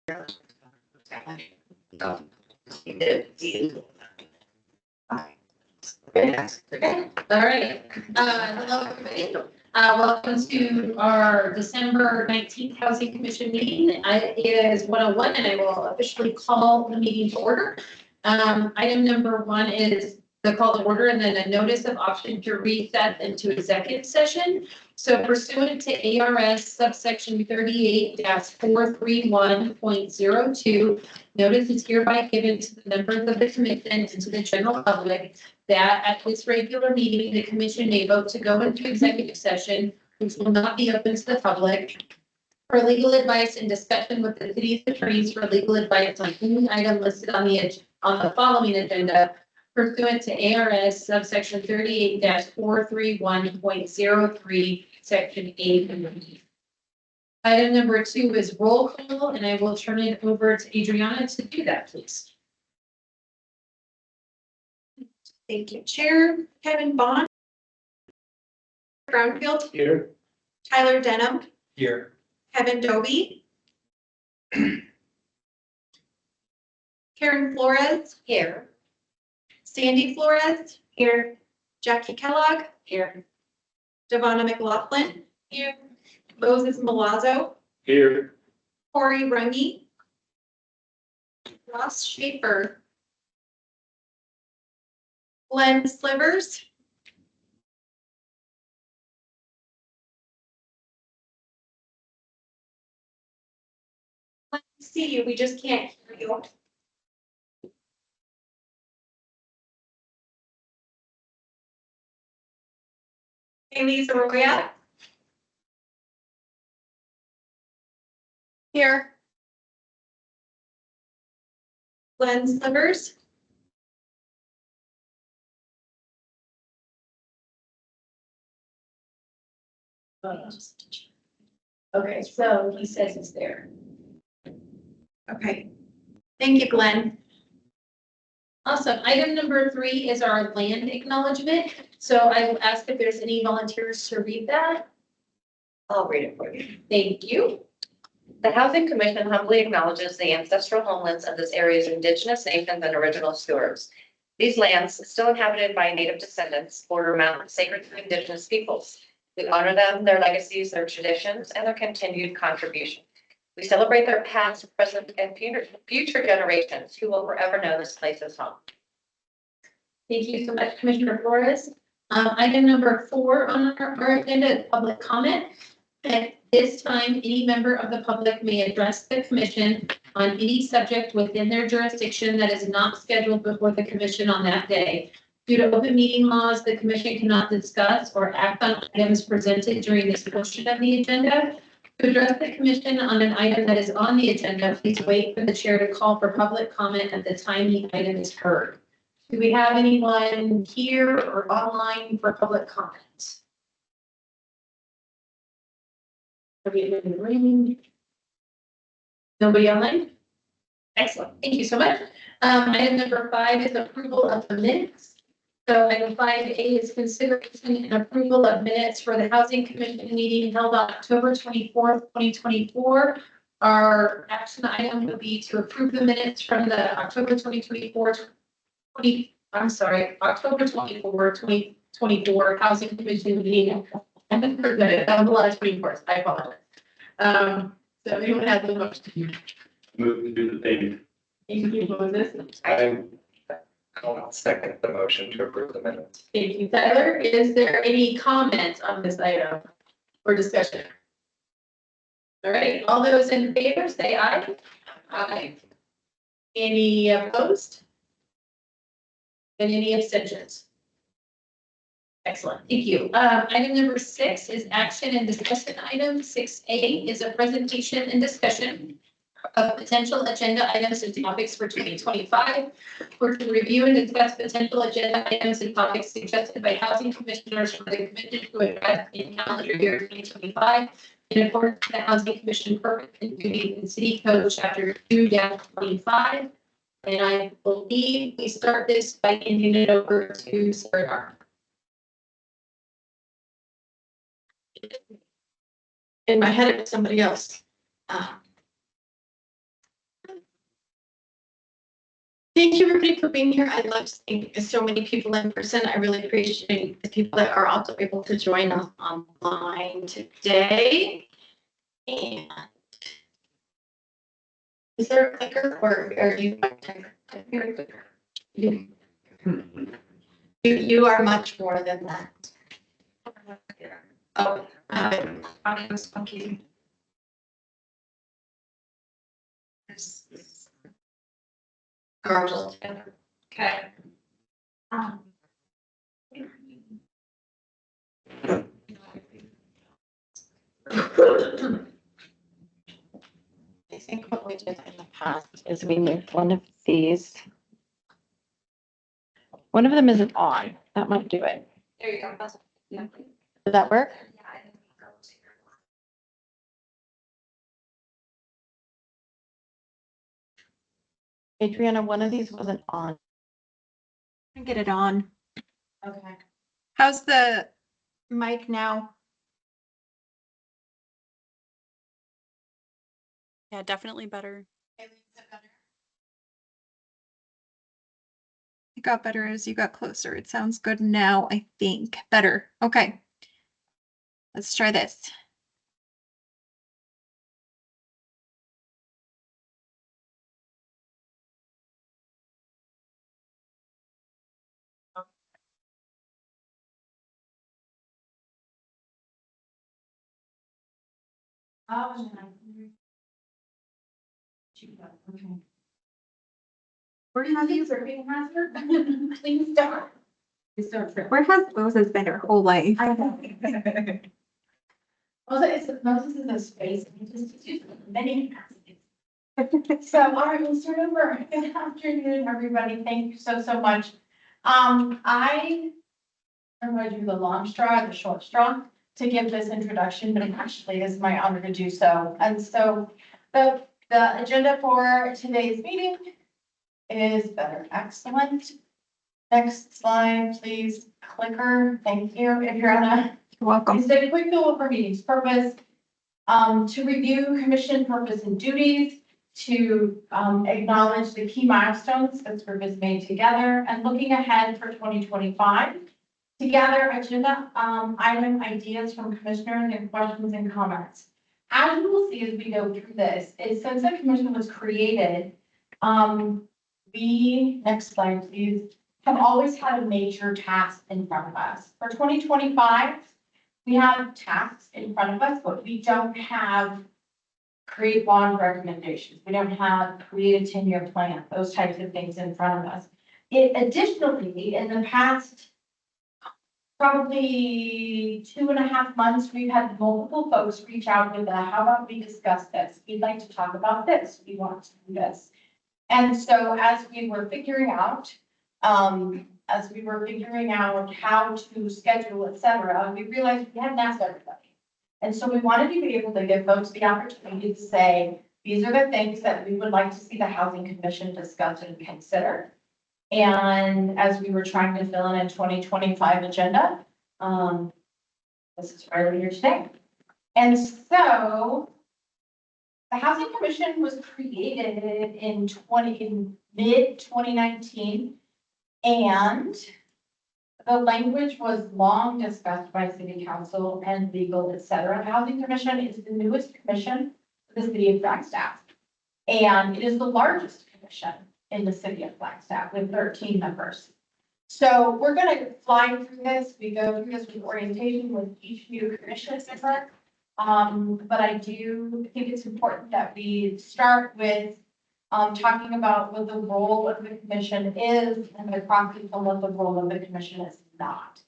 Okay, all right. Hello, everybody. Welcome to our December 19th Housing Commission meeting. It is 1:01 and I will officially call the meeting to order. Item number 1 is the call to order and then a notice of option to recess into executive session. So pursuant to ARS subsection 38-431.02, notice is hereby given to the members of the commission and to the general public that at this regular meeting, the commission may vote to go into executive session, which will not be open to the public, for legal advice and discussion with the city's attorneys for legal advice on any item listed on the following agenda pursuant to ARS subsection 38-431.03, section 8 and B. Item number 2 is roll call, and I will turn it over to Adriana to do that, please. Thank you, Chair. Kevin Bond. Brownfield. Here. Tyler Denham. Here. Kevin Dobie. Karen Flores. Here. Sandy Flores. Here. Jackie Kellogg. Here. Devonna McLaughlin. Here. Moses Milazzo. Here. Corey Runge. Ross Schaefer. Glenn Slivers. Let's see you, we just can't hear you. Haley Zoroya. Here. Glenn Slivers. Okay, so he says it's there. Okay. Thank you, Glenn. Awesome. Item number 3 is our land acknowledgement. So I will ask if there's any volunteers to read that. I'll read it for you. Thank you. The Housing Commission humbly acknowledges the ancestral homelands of this area's indigenous nations and original stewards. These lands, still inhabited by native descendants, border mountains sacred to indigenous peoples. We honor them, their legacies, their traditions, and their continued contribution. We celebrate their past, present, and future generations who will forever know this place as home. Thank you so much, Commissioner Flores. Item number 4 on our agenda is public comment. At this time, any member of the public may address the commission on any subject within their jurisdiction that is not scheduled before the commission on that day. Due to open meeting laws, the commission cannot discuss or act on items presented during this portion of the agenda. To address the commission on an item that is on the agenda, please wait for the chair to call for public comment at the time the item is heard. Do we have anyone here or online for public comment? Nobody online? Excellent. Thank you so much. Item number 5 is approval of the minutes. So item 5A is consideration and approval of minutes for the Housing Commission meeting held on October 24th, 2024. Our action item would be to approve the minutes from the October 2024 Housing Commission meeting. I haven't heard that. That was a lot of 24s. I apologize. So anyone has the motion? Move to do the thing. Thank you, Moses. I'll second the motion to approve the minutes. Thank you, Tyler. Is there any comments on this item or discussion? All right, all those in favor, say aye. Aye. Any opposed? And any abstentions? Excellent, thank you. Item number 6 is action and discussion item. 6A is a presentation and discussion of potential agenda items and topics for 2025. We're to review and discuss potential agenda items and topics suggested by housing commissioners for the commission to address in calendar year 2025 in accordance with the Housing Commission purpose and duties in City Code Chapter 2-25. And I believe we start this by handing it over to Sarah. In my head, it was somebody else. Thank you everybody for being here. I love seeing so many people in person. I really appreciate the people that are also able to join us online today. And is there a clicker or are you? You are much more than that. Oh, Audio's funky. Garble. Okay. Um, I think what we did in the past is we moved one of these. One of them isn't on. That might do it. There you go. Yeah. Does that work? Adriana, one of these wasn't on. Get it on. Okay. How's the mic now? Yeah, definitely better. It got better as you got closer. It sounds good now, I think. Better. Okay. Let's try this. Where have you serving hazard? Please don't. Where has Moses been her whole life? Moses is a space, just many capacities. So, all right, we'll start over. Good afternoon, everybody. Thank you so much. I'm going to do the long straw and the short straw to give this introduction, but it actually is my honor to do so. And so the agenda for today's meeting is better. Excellent. Next slide, please. Clicker. Thank you. If you're on a You're welcome. It's a quick go over meeting's purpose, to review commission purpose and duties, to acknowledge the key milestones that group has made together, and looking ahead for 2025. To gather agenda item ideas from commissioners and questions and comments. As you will see as we go through this, is since the commission was created, we, next slide please, have always had a major task in front of us. For 2025, we have tasks in front of us, but we don't have create bond recommendations. We don't have create a 10-year plan, those types of things in front of us. Additionally, in the past, probably 2.5 months, we've had multiple folks reach out with how about we discuss this? We'd like to talk about this. We want to do this. And so as we were figuring out, how to schedule, et cetera, we realized we hadn't asked everybody. And so we wanted to be able to give folks the opportunity to say, these are the things that we would like to see the Housing Commission discuss and consider. And as we were trying to fill in a 2025 agenda, this is right here today. And so the Housing Commission was created in mid 2019. And the language was long discussed by city council and legal, et cetera. The Housing Commission is the newest commission for the city of Flagstaff. And it is the largest commission in the city of Flagstaff with 13 members. So we're going to fly through this. We go through this with orientation with each new commission member. But I do think it's important that we start with talking about what the role of the commission is and the proxy on what the role of the commission is not.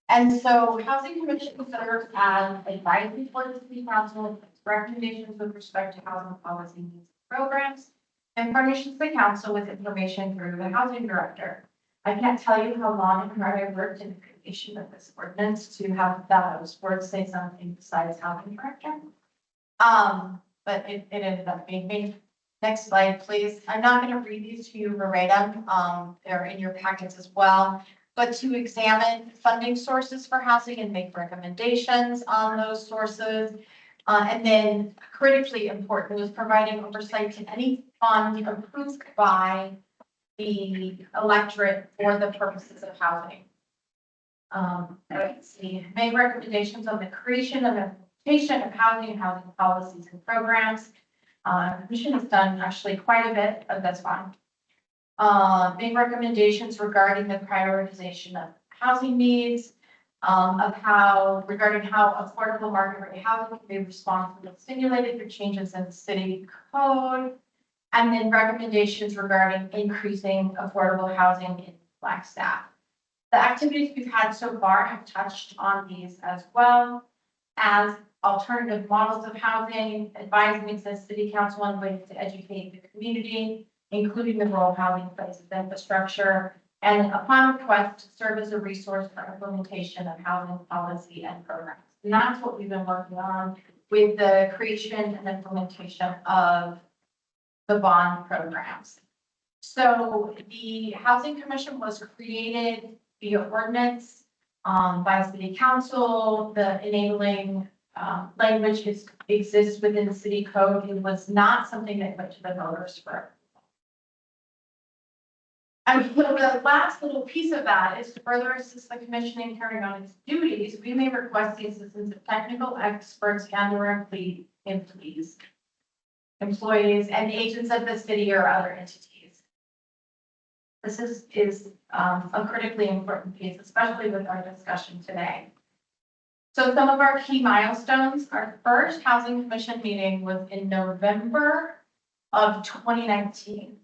And so Housing Commission serves as advisory for the city council, recommendations with respect to housing policy needs and programs, and furnishes the council with information through the housing director. I can't tell you how long and hard I worked in the creation of this ordinance to have those words say something besides housing director. But it ended up being me. Next slide, please. I'm not going to read these to you verbatim. They're in your packets as well. But to examine funding sources for housing and make recommendations on those sources. And then critically important was providing oversight to any fund approved by the electorate for the purposes of housing. Let's see, make recommendations on the creation of implementation of housing policies and programs. Commission has done actually quite a bit, but that's fine. Make recommendations regarding the prioritization of housing needs, regarding how affordable market rate housing can be responsibly stimulated through changes in city code. And then recommendations regarding increasing affordable housing in Flagstaff. The activities we've had so far have touched on these as well as alternative models of housing, advising existing city council on ways to educate the community, including the role housing plays with infrastructure, and upon request to serve as a resource for implementation of housing policy and programs. And that's what we've been working on with the creation and implementation of the bond programs. So the Housing Commission was created via ordinance by city council. The enabling language exists within the city code. It was not something that went to the voters for. And the last little piece of that is to further assist the commission in carrying on its duties. We may request the assistance of technical experts and/or employees and agents of the city or other entities. This is a critically important piece, especially with our discussion today. So some of our key milestones, our first Housing Commission meeting was in November of 2019.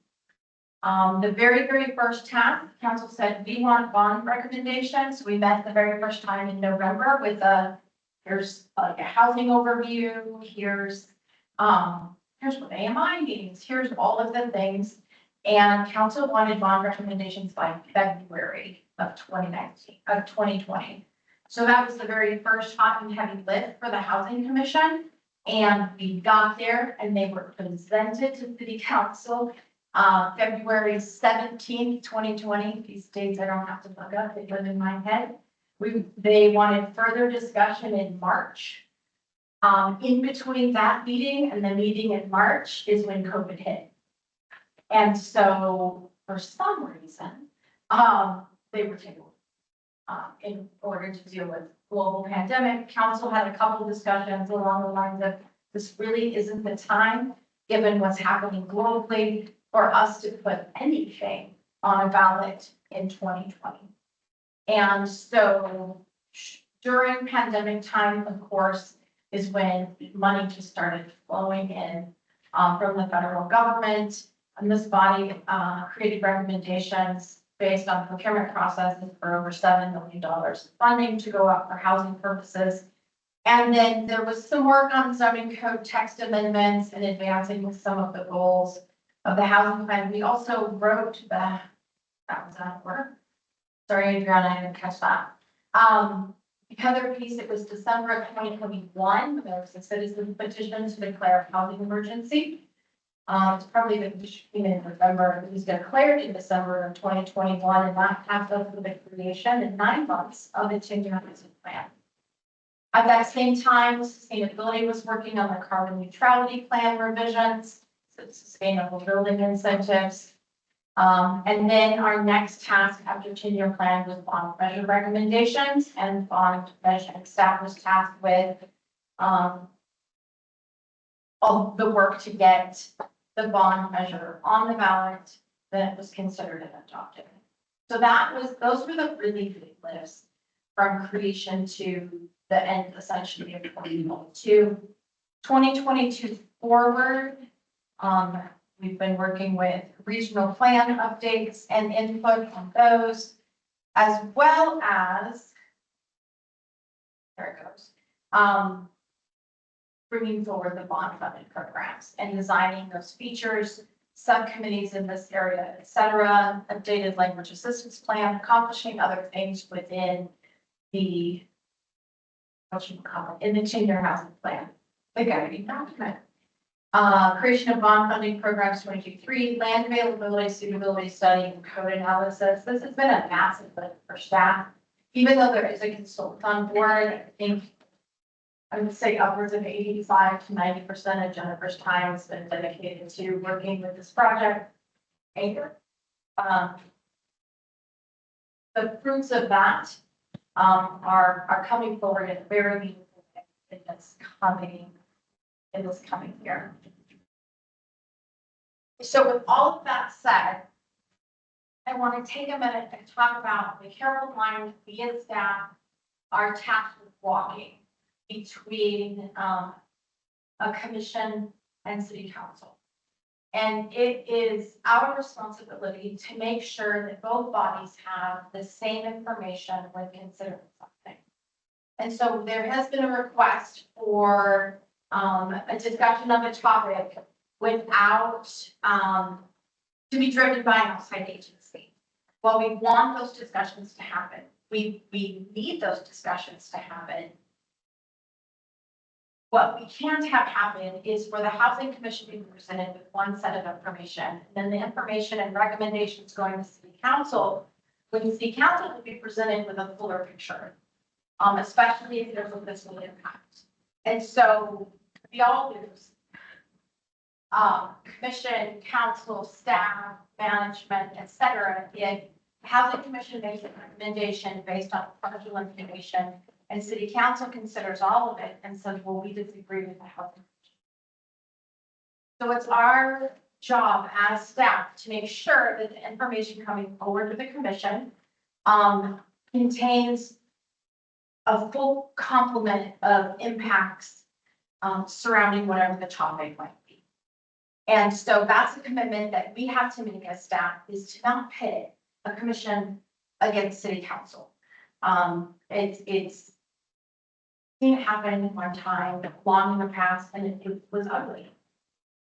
The very, very first task, council said, we want bond recommendations. We met the very first time in November with here's like a housing overview. Here's what AMI means. Here's all of the things. And council wanted bond recommendations by February of 2020. So that was the very first hot and heavy lift for the Housing Commission. And we got there and they were presented to City Council February 17th, 2020. These dates I don't have to look up, they live in my head. They wanted further discussion in March. In between that meeting and the meeting in March is when COVID hit. And so for some reason, they were tabled. In order to deal with global pandemic, council had a couple discussions along the lines of this really isn't the time, given what's happening globally, for us to put anything on a ballot in 2020. And so during pandemic time, of course, is when money just started flowing in from the federal government. And this body created recommendations based on procurement processes for over $7 million of funding to go out for housing purposes. And then there was some work on zoning code text amendments and advancing with some of the goals of the housing plan. We also wrote that was out of order. Sorry, Adriana, I didn't catch that. The other piece, it was December of 2021. There was a citizen petition to declare a housing emergency. It's probably been in November. It was declared in December of 2021, and that passed us with the creation in 9 months of a 10-year housing plan. At that same time, sustainability was working on the carbon neutrality plan revisions, sustainable building incentives. And then our next task after 10-year plan was bond measure recommendations, and bond measure staff was tasked with all the work to get the bond measure on the ballot, then it was considered and adopted. So those were the really big lifts from creation to the end essentially of 2022. 2022 forward, we've been working with regional plan updates and input on those, as well as, there it goes, bringing forward the bond funded programs and designing those features, subcommittees in this area, et cetera, updated language assistance plan, accomplishing other things within the, in the 10-year housing plan, the guiding document. Creation of bond funding programs 22-3, land availability, suitability study, and code analysis. This has been a massive lift for staff. Even though there is a consultant on board, I think I would say upwards of 85 to 90% of Jennifer's time has been dedicated to working with this project. Anchor. the fruits of that, are coming forward in a very meaningful way in this coming year. So with all of that said, I want to take a minute and talk about the careful line we as staff are tasked with walking between, a commission and city council. And it is our responsibility to make sure that both bodies have the same information when considering something. And so there has been a request for, a discussion of a topic without, to be driven by an outside agency. Well, we want those discussions to happen. We need those discussions to happen. What we can't have happen is for the housing commission to be presented with one set of information, and then the information and recommendations going to city council, when the city council will be presented with a fuller picture, especially if there's a fiscal impact. And so we all lose. Commission, council, staff, management, et cetera, if the housing commission makes a recommendation based on partial information, and city council considers all of it and says, well, we disagree with the housing commission. So it's our job as staff to make sure that the information coming forward to the commission contains a full complement of impacts surrounding whatever the topic might be. And so that's a commitment that we have to make as staff, is to not pit a commission against city council. It's seen it happen one time long in the past, and it was ugly.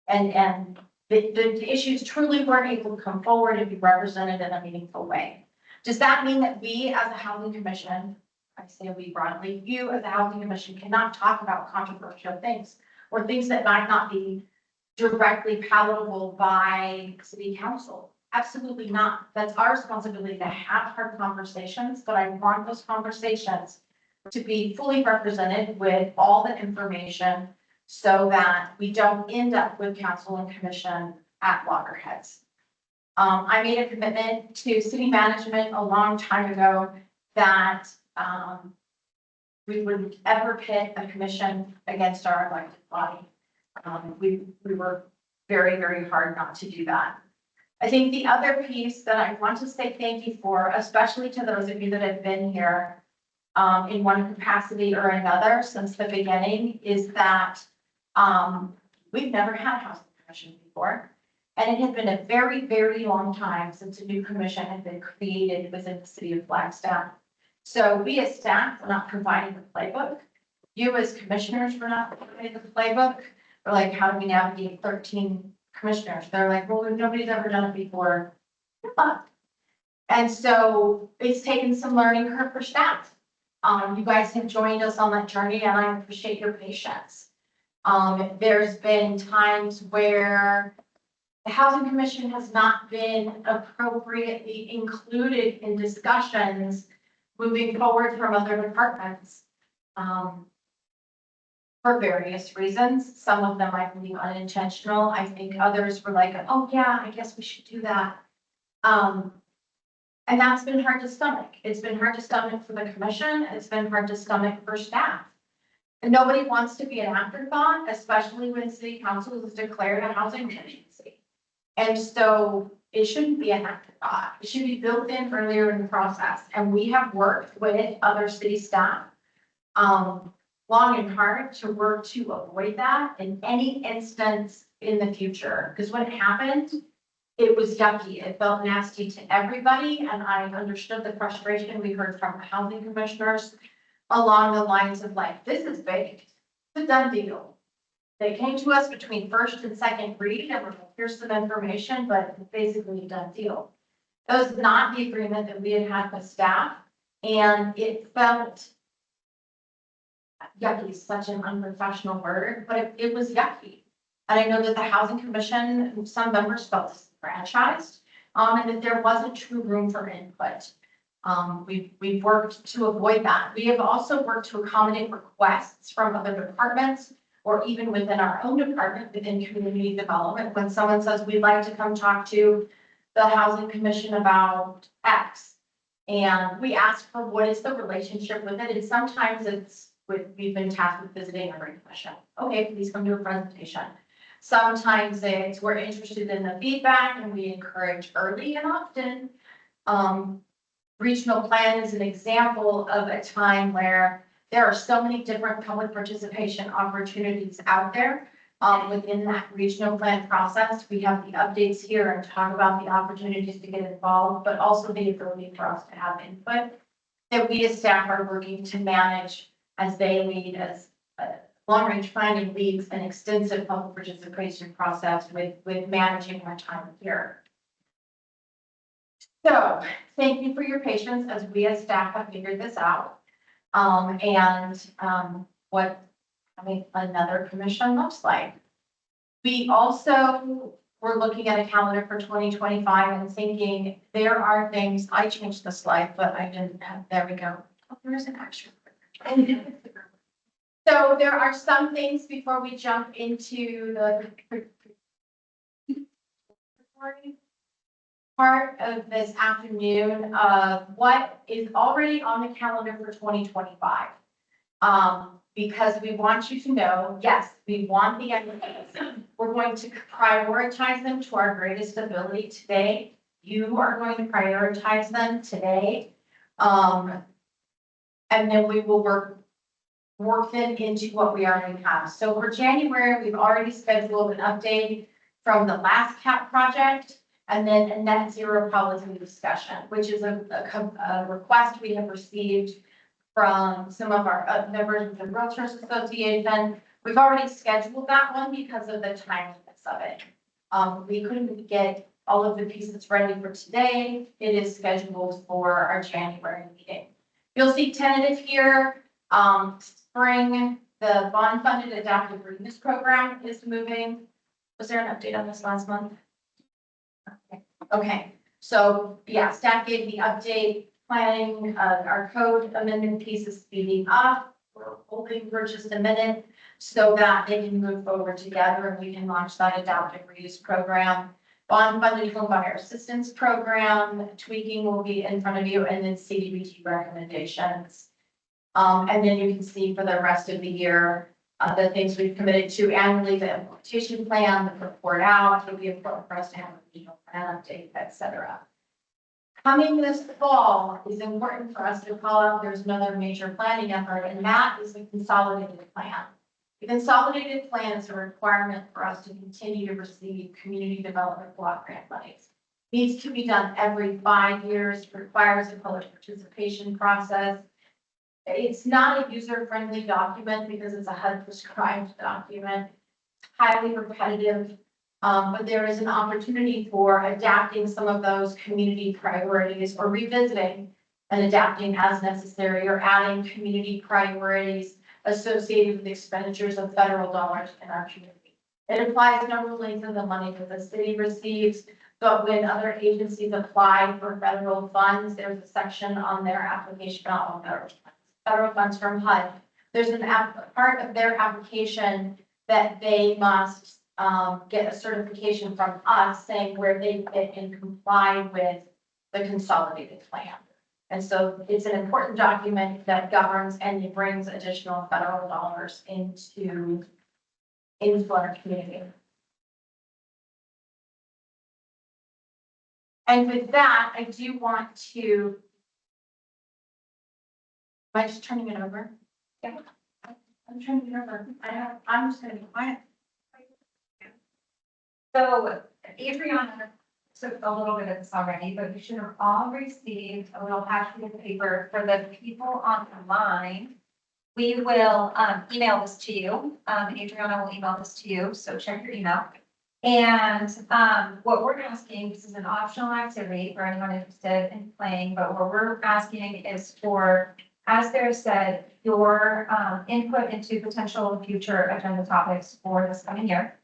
And the issues truly weren't able to come forward and be represented in a meaningful way. Does that mean that we as a housing commission, I say we broadly, you as a housing commission cannot talk about controversial things or things that might not be directly palatable by city council? Absolutely not. That's our responsibility to have hard conversations, but I want those conversations to be fully represented with all the information so that we don't end up with council and commission at loggerheads. I made a commitment to city management a long time ago that we wouldn't ever pit a commission against our elected body. We were very, very hard not to do that. I think the other piece that I want to say thank you for, especially to those of you that have been here in one capacity or another since the beginning, is that we've never had a housing commission before. And it had been a very, very long time since a new commission had been created within the city of Flagstaff. So we as staff were not providing the playbook. You as commissioners were not providing the playbook. We're like, how do we navigate 13 commissioners? They're like, well, nobody's ever done it before. Good luck. And so it's taken some learning curve for staff. You guys have joined us on that journey, and I appreciate your patience. There's been times where the Housing Commission has not been appropriately included in discussions moving forward from other departments. For various reasons. Some of them I believe unintentional. I think others were like, oh yeah, I guess we should do that. And that's been hard to stomach. It's been hard to stomach for the commission. It's been hard to stomach for staff. And nobody wants to be an afterthought, especially when city council is declared a housing emergency. And so it shouldn't be an afterthought. It should be built in earlier in the process. And we have worked with other city staff long and hard to work to avoid that in any instance in the future. Because when it happened, it was yucky. It felt nasty to everybody. And I understood the frustration we heard from the housing commissioners along the lines of like, this is big. It's a done deal. They came to us between first and second read and we're like, here's some information, but it's basically a done deal. That was not the agreement that we had with staff. And it felt yucky is such an unprofessional word, but it was yucky. And I know that the Housing Commission, some members felt disenfranchised, and that there wasn't true room for input. We've worked to avoid that. We have also worked to accommodate requests from other departments, or even within our own department, within community development, when someone says, we'd like to come talk to the housing commission about X. And we ask for what is the relationship with it, and sometimes we've been tasked with visiting every commission. Okay, please come to a presentation. Sometimes it's, we're interested in the feedback and we encourage early and often. Regional plan is an example of a time where there are so many different public participation opportunities out there. Within that regional plan process, we have the updates here and talk about the opportunities to get involved, but also the ability for us to have input that we as staff are working to manage as they lead, as long-range planning leads an extensive public participation process with managing our time here. So thank you for your patience as we as staff have figured this out. What another commission looks like. We also were looking at a calendar for 2025 and thinking there are things, I changed the slide, but I didn't have, there we go. Oh, there is an extra. So there are some things before we jump into the part of this afternoon of what is already on the calendar for 2025. Because we want you to know, yes, we want the MOAs. We're going to prioritize them to our greatest ability today. You are going to prioritize them today. And then we will work them into what we already have. So for January, we've already scheduled an update from the last CAP project and then a net zero policy discussion, which is a request we have received from some of our members of the Realtors Association. We've already scheduled that one because of the timeliness of it. We couldn't get all of the pieces ready for today. It is scheduled for our January meeting. You'll see tentative here. Spring, the bond funded adaptive reuse program is moving. Was there an update on this last month? Okay. So yeah, staff gave the update. Planning, our code amendment piece is speeding up. We're hoping for just a minute so that they can move forward together and we can launch that adaptive reuse program. Bond funded home buyer assistance program, tweaking will be in front of you, and then CDBG recommendations. And then you can see for the rest of the year, the things we've committed to annually, the implementation plan, the report out. It'll be important for us to have a regional plan update, et cetera. Coming this fall is important for us to call out. There's another major planning effort, and that is the consolidated plan. The consolidated plan is a requirement for us to continue to receive community development block grant monies. Needs to be done every 5 years, requires a public participation process. It's not a user-friendly document because it's a HUD prescribed document, highly repetitive. But there is an opportunity for adapting some of those community priorities or revisiting and adapting as necessary or adding community priorities associated with expenditures of federal dollars in our community. It applies not only to the money that the city receives, but when other agencies apply for federal funds, there's a section on their application, not on federal funds from HUD. There's a part of their application that they must get a certification from us saying where they fit and comply with the consolidated plan. And so it's an important document that governs and it brings additional federal dollars into our community. And with that, I do want to, am I just turning it over? Yeah. I'm turning it over. I'm just gonna be quiet. So Adriana took a little bit of this already, but you should have all received a little packet of paper for the people on the line. We will email this to you. Adriana will email this to you, so check your email. And what we're asking, this is an optional activity for anyone interested in playing, but what we're asking is for, as there said, your input into potential future agenda topics for this coming year.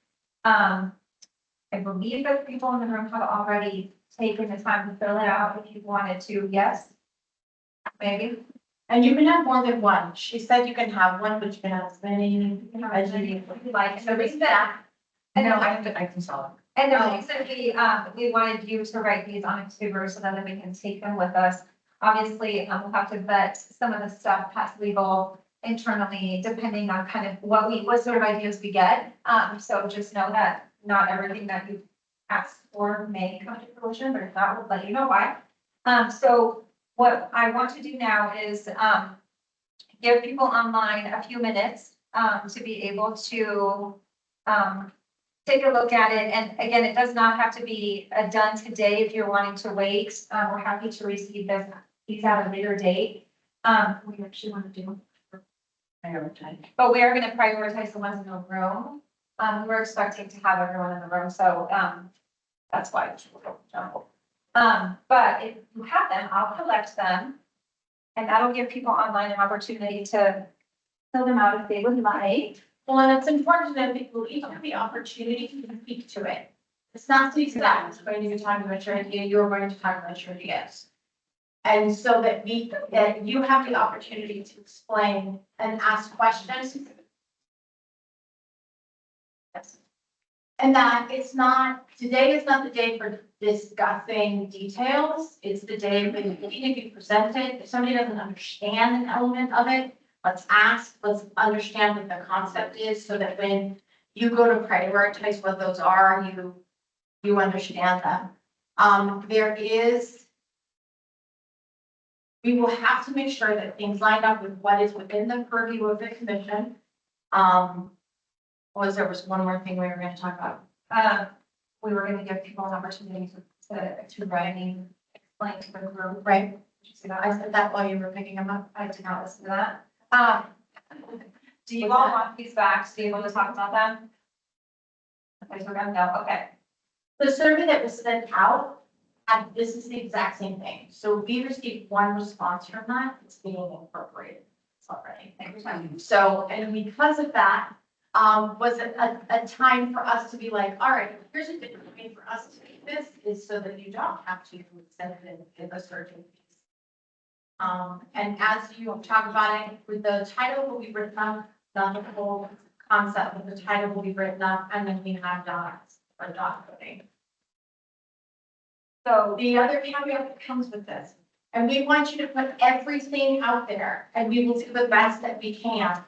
I believe that people in the room have already taken the time to fill it out if you wanted to. Yes? Maybe? And you can have more than one. She said you can have one, but you can have as many as you need. Like, So we that. And then I can solve. And the reason we wanted you to write these on a paper so that we can take them with us. Obviously, we'll have to vet some of the stuff past legal internally, depending on kind of what sort of ideas we get. So just know that not everything that you ask for may come to fruition, but if not, we'll let you know why. So what I want to do now is, give people online a few minutes, to be able to, take a look at it. And again, it does not have to be done today if you're wanting to wait. We're happy to receive these at a later date. We actually want to do. But we are going to prioritize the ones in the room. We're expecting to have everyone in the room, so, that's why. It's a little jumbled. But if you have them, I'll collect them. And that'll give people online an opportunity to fill them out if they would like. Well, and it's important that people each have the opportunity to speak to it. It's not to exact, it's going to be talking about your idea, you're going to talk about your ideas. And so that you have the opportunity to explain and ask questions. Yes. And that it's not, today is not the day for discussing details. It's the day when you need to be presented. If somebody doesn't understand an element of it, let's ask, let's understand what the concept is so that when you go to prioritize what those are, you understand them. We will have to make sure that things line up with what is within the purview of the commission. There was one more thing we were going to talk about. We were going to give people an opportunity to write and explain to the group. Right. Did you see that? I said that while you were picking them up. I did not listen to that. Do you all want these back to be able to talk about them? Okay, so we're gonna go, okay. The survey that was sent out, this is the exact same thing. So we received one response from that. It's being incorporated already. So, and because of that, was a time for us to be like, all right, here's a different way for us to do this is so that you don't have to send it in a certain piece. And as you talk about it, with the title will be written up, not the whole concept, but the title will be written up, and then we have dots or dot coding. So the other caveat that comes with this, and we want you to put everything out there, and we will do the best that we can.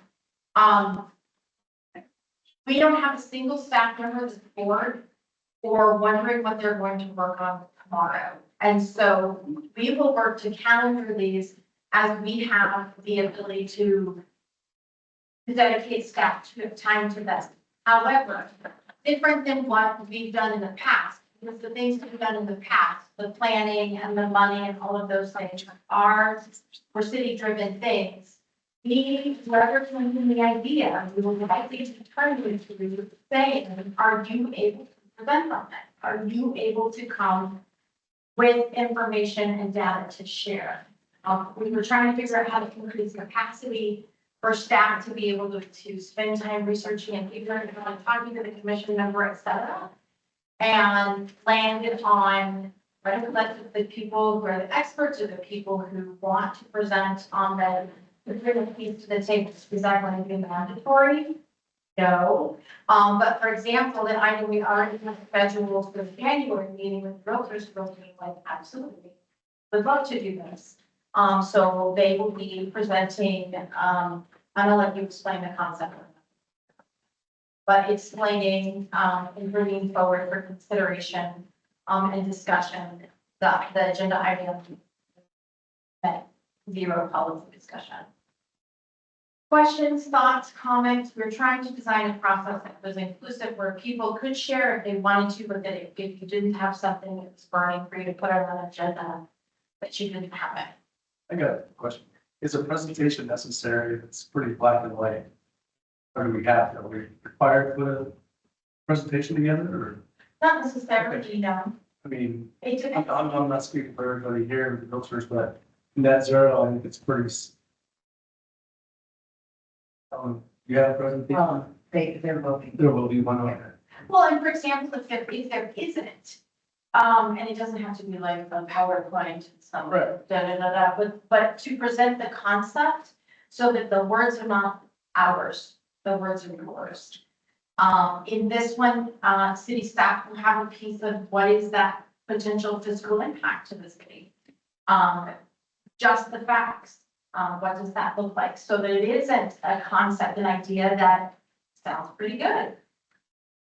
We don't have a single staff member that's bored or wondering what they're going to work on tomorrow. And so we will work to calendar these as we have the ability to dedicate staff to time to this. However, different than what we've done in the past, because the things we've done in the past, the planning and the money and all of those things are for city-driven things. Whoever comes in the idea, we will likely to turn you to saying, are you able to present on that? Are you able to come with information and data to share? We were trying to figure out how to increase capacity for staff to be able to spend time researching and figuring out, talking to the commission member, et cetera, and landed on the people who are the experts or the people who want to present on the piece to the table. Is that going to be mandatory? No. But for example, that I know we already have scheduled for the January meeting with realtors, like, absolutely, would love to do this. So they will be presenting, I'm gonna let you explain the concept. But explaining, and bringing forward for consideration, and discussion, the agenda item. That zero policy discussion. Questions, thoughts, comments? We're trying to design a process that was inclusive where people could share if they wanted to, but that if you didn't have something that was burning for you to put on an agenda, that you didn't have it. I got a question. Is a presentation necessary? It's pretty black and white. Or do we have, are we required to put a presentation together or, Not necessarily, you know, I mean, it I'm, depends. I'm not speaking for everybody here, realtors, but in that zero, I think it's pretty. You have a presentation? There will be. There will be one on that. Well, and for example, if there isn't, and it doesn't have to be like a PowerPoint, some Right. but to present the concept so that the words are not ours, the words are yours. In this one, city staff will have a piece of what is that potential fiscal impact to the city. Just the facts, what does that look like? So that it isn't a concept, an idea that sounds pretty good.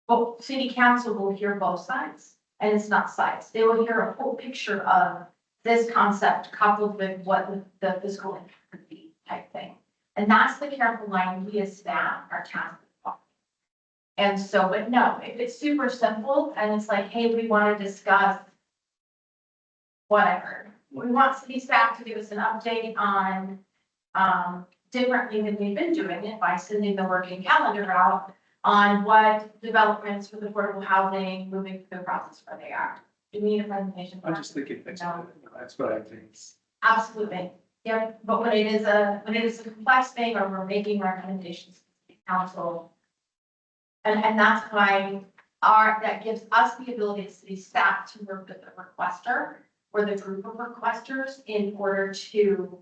But city council will hear both sides, and it's not sides. They will hear a full picture of this concept coupled with what the fiscal impact could be type thing. And that's the careful line we as staff are tasked with. And so, but no, if it's super simple and it's like, hey, we want to discuss whatever. We want city staff to give us an update on, differently than we've been doing it by sending the working calendar out on what developments for the affordable housing moving through the process where they are. Do we need a presentation? for I'm that? just thinking, No. that's what I think. Absolutely. Yep, but when it is a complex thing or we're making recommendations to the council. And that's why that gives us the ability as city staff to work with the requester or the group of requesters in order to,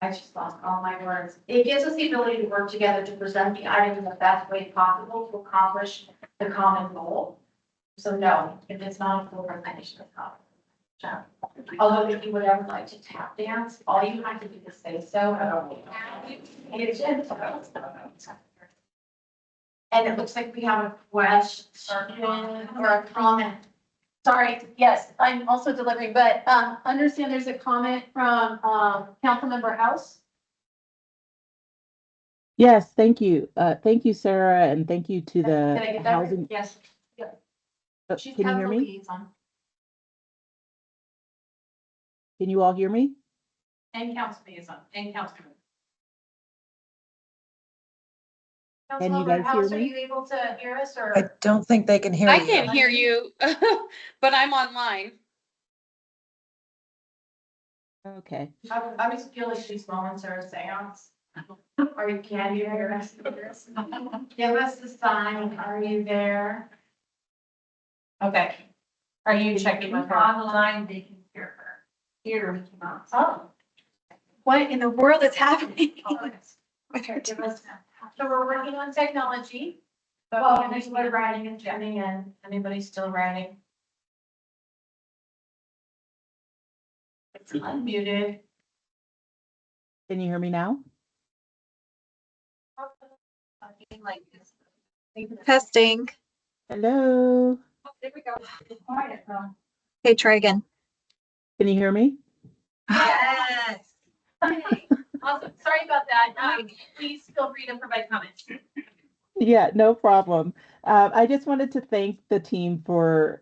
I just lost all my words. It gives us the ability to work together to present the item in the best way possible to accomplish the common goal. So no, if it's not a full presentation, it's not. Although if you would ever like to tap dance, all you have to do is say so. And it looks like we have a question or a comment. Sorry, yes, I'm also delivering, but, understand there's a comment from, Councilmember House. Yes, thank you. Thank you, Sarah, and thank you to Can I the get that? housing. Yes. She's Can you hear council me? liaison Can you all hear me? and council liaison and councilman. Can you Councilmember guys hear House, are me? you able to hear us or? I don't think they can hear I you. can't hear you, but I'm online. Okay. I always feel like these moments are a seance. Or you can't hear us. Give us a sign. Are you there? Okay. Are you checking with her? On the line, they can hear her. Here, we cannot. Oh. What in the world is happening with her? Give us, so we're working on technology. Well, anybody writing and tuning in, anybody still writing? It's unmuted. Can you hear me now? Like this. Testing. Hello? There we go. Quiet, though. Okay, try again. Can you hear me? Yes. Awesome, sorry about that. Please feel free to provide comments. Yeah, no problem. I just wanted to thank the team for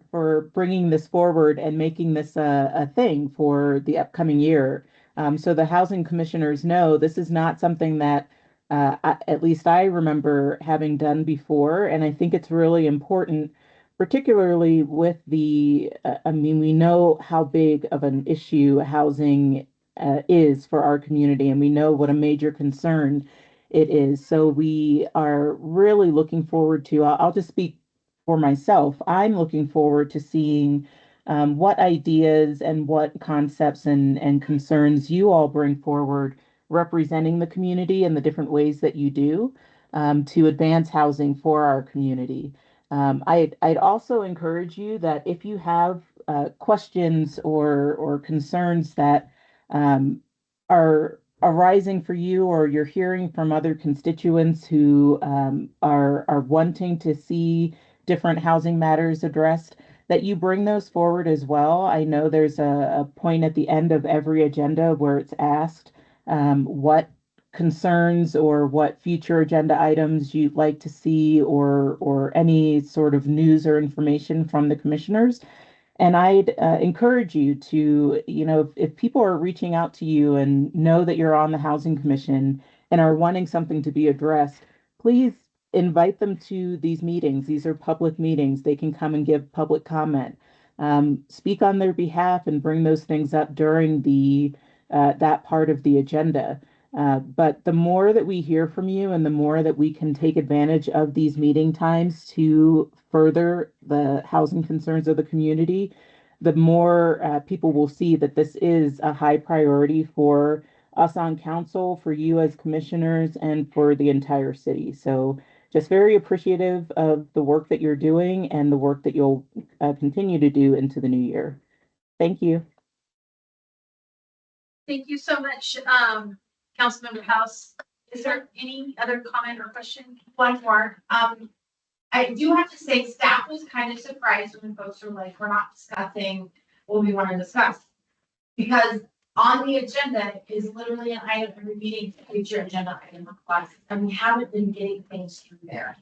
bringing this forward and making this a thing for the upcoming year. So the housing commissioners know this is not something that at least I remember having done before, and I think it's really important, particularly with I mean, we know how big of an issue housing is for our community, and we know what a major concern it is. So we are really looking forward to, I'll just speak for myself. I'm looking forward to seeing what ideas and what concepts and concerns you all bring forward representing the community and the different ways that you do to advance housing for our community. I'd also encourage you that if you have questions or concerns that are arising for you or you're hearing from other constituents who are wanting to see different housing matters addressed, that you bring those forward as well. I know there's a point at the end of every agenda where it's asked what concerns or what future agenda items you'd like to see or any sort of news or information from the commissioners. And I'd encourage you to, if people are reaching out to you and know that you're on the Housing Commission and are wanting something to be addressed, please invite them to these meetings. These are public meetings. They can come and give public comment. Speak on their behalf and bring those things up during that part of the agenda. But the more that we hear from you and the more that we can take advantage of these meeting times to further the housing concerns of the community, the more people will see that this is a high priority for us on council, for you as commissioners, and for the entire city. So just very appreciative of the work that you're doing and the work that you'll continue to do into the new year. Thank you. Thank you so much, Councilmember House. Is there any other comment or question? One more. I do have to say, staff was kind of surprised when folks were like, we're not discussing what we want to discuss. Because on the agenda is literally an item every meeting, future agenda item request, and we haven't been getting things through there.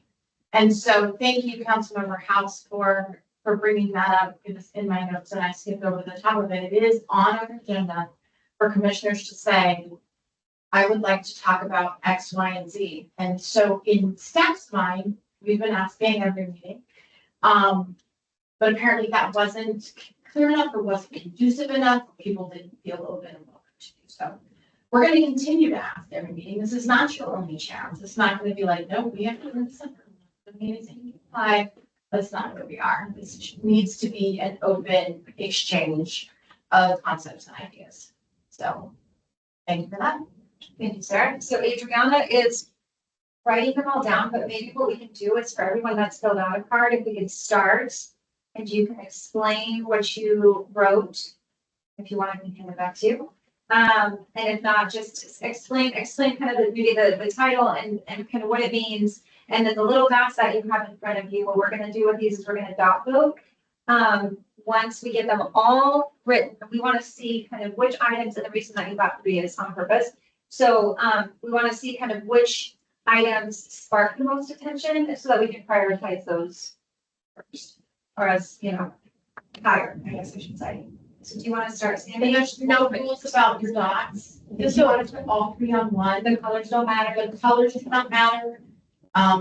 And so thank you, Councilmember House, for bringing that up. It was in my notes and I skipped over the top of it. It is on our agenda for commissioners to say, I would like to talk about X, Y, and Z. And so in staff's mind, we've been asking every meeting. But apparently that wasn't clear enough or wasn't conducive enough. People didn't feel open and welcome to do so. We're going to continue to ask every meeting. This is not your only chance. It's not going to be like, no, we have to do this. The meeting's in July. That's not where we are. This needs to be an open exchange of concepts and ideas. So thank you for that. Thank you, Sarah. So Adriana is writing them all down, but maybe what we can do is for everyone that's filled out a card, if we can start and you can explain what you wrote, if you want, I can hand it back to you. And if not, just explain kind of the title and kind of what it means. And then the little dots that you have in front of you, what we're gonna do with these is we're gonna dot vote. Once we get them all written, we want to see kind of which items, and the reason that you got 3 is on purpose. So we want to see kind of which items spark the most attention so that we can prioritize those first, or as, you know, higher, I guess I should say. So do you want to start, And Sandy? there's no rules about your dots. If you want to put all 3 on one, The colors don't matter. the colors do not matter.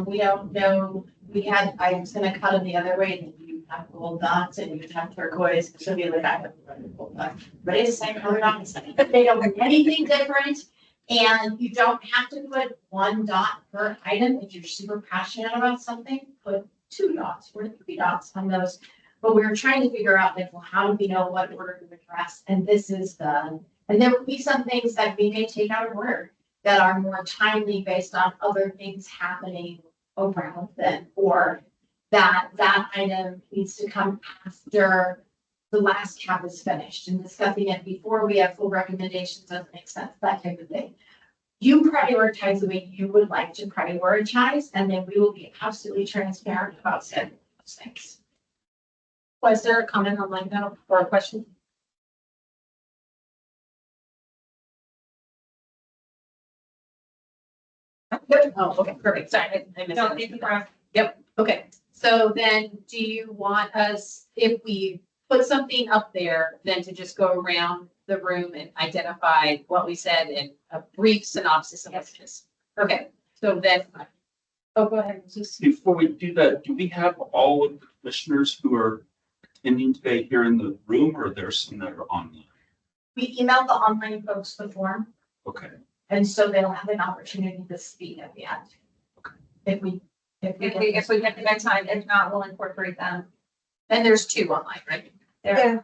We don't know, I was gonna cut them the other way, and you have gold dots and you have turquoise, so be like, I have gold dots. But it's the same color dots, they don't do anything different. And you don't have to put 1 dot per item. If you're super passionate about something, put 2 dots or 3 dots on those. But we were trying to figure out, like, well, how do we know what order to address? And this is and there will be some things that we may take out of order that are more timely based on other things happening around them, or that item needs to come after the last cap is finished, and discussing it before we have full recommendations doesn't make sense, that type of thing. You prioritize the way you would like to prioritize, and then we will be absolutely transparent about setting those things. Was there a comment online now or a question? Oh, okay, perfect. Sorry, I missed No, it. thank you for asking. Yep, okay. So then do you want us, if we put something up there, then to just go around the room and identify what we said in a brief synopsis of what it is? Okay, so then, oh, go ahead. Just- Before we do that, do we have all of the commissioners who are attending today here in the room, or there's some that are online? We emailed the online folks the form, Okay, and so they'll have an opportunity to speak at the end. If we If we get the good time, if not, we'll incorporate them. And there's 2 online, right? They're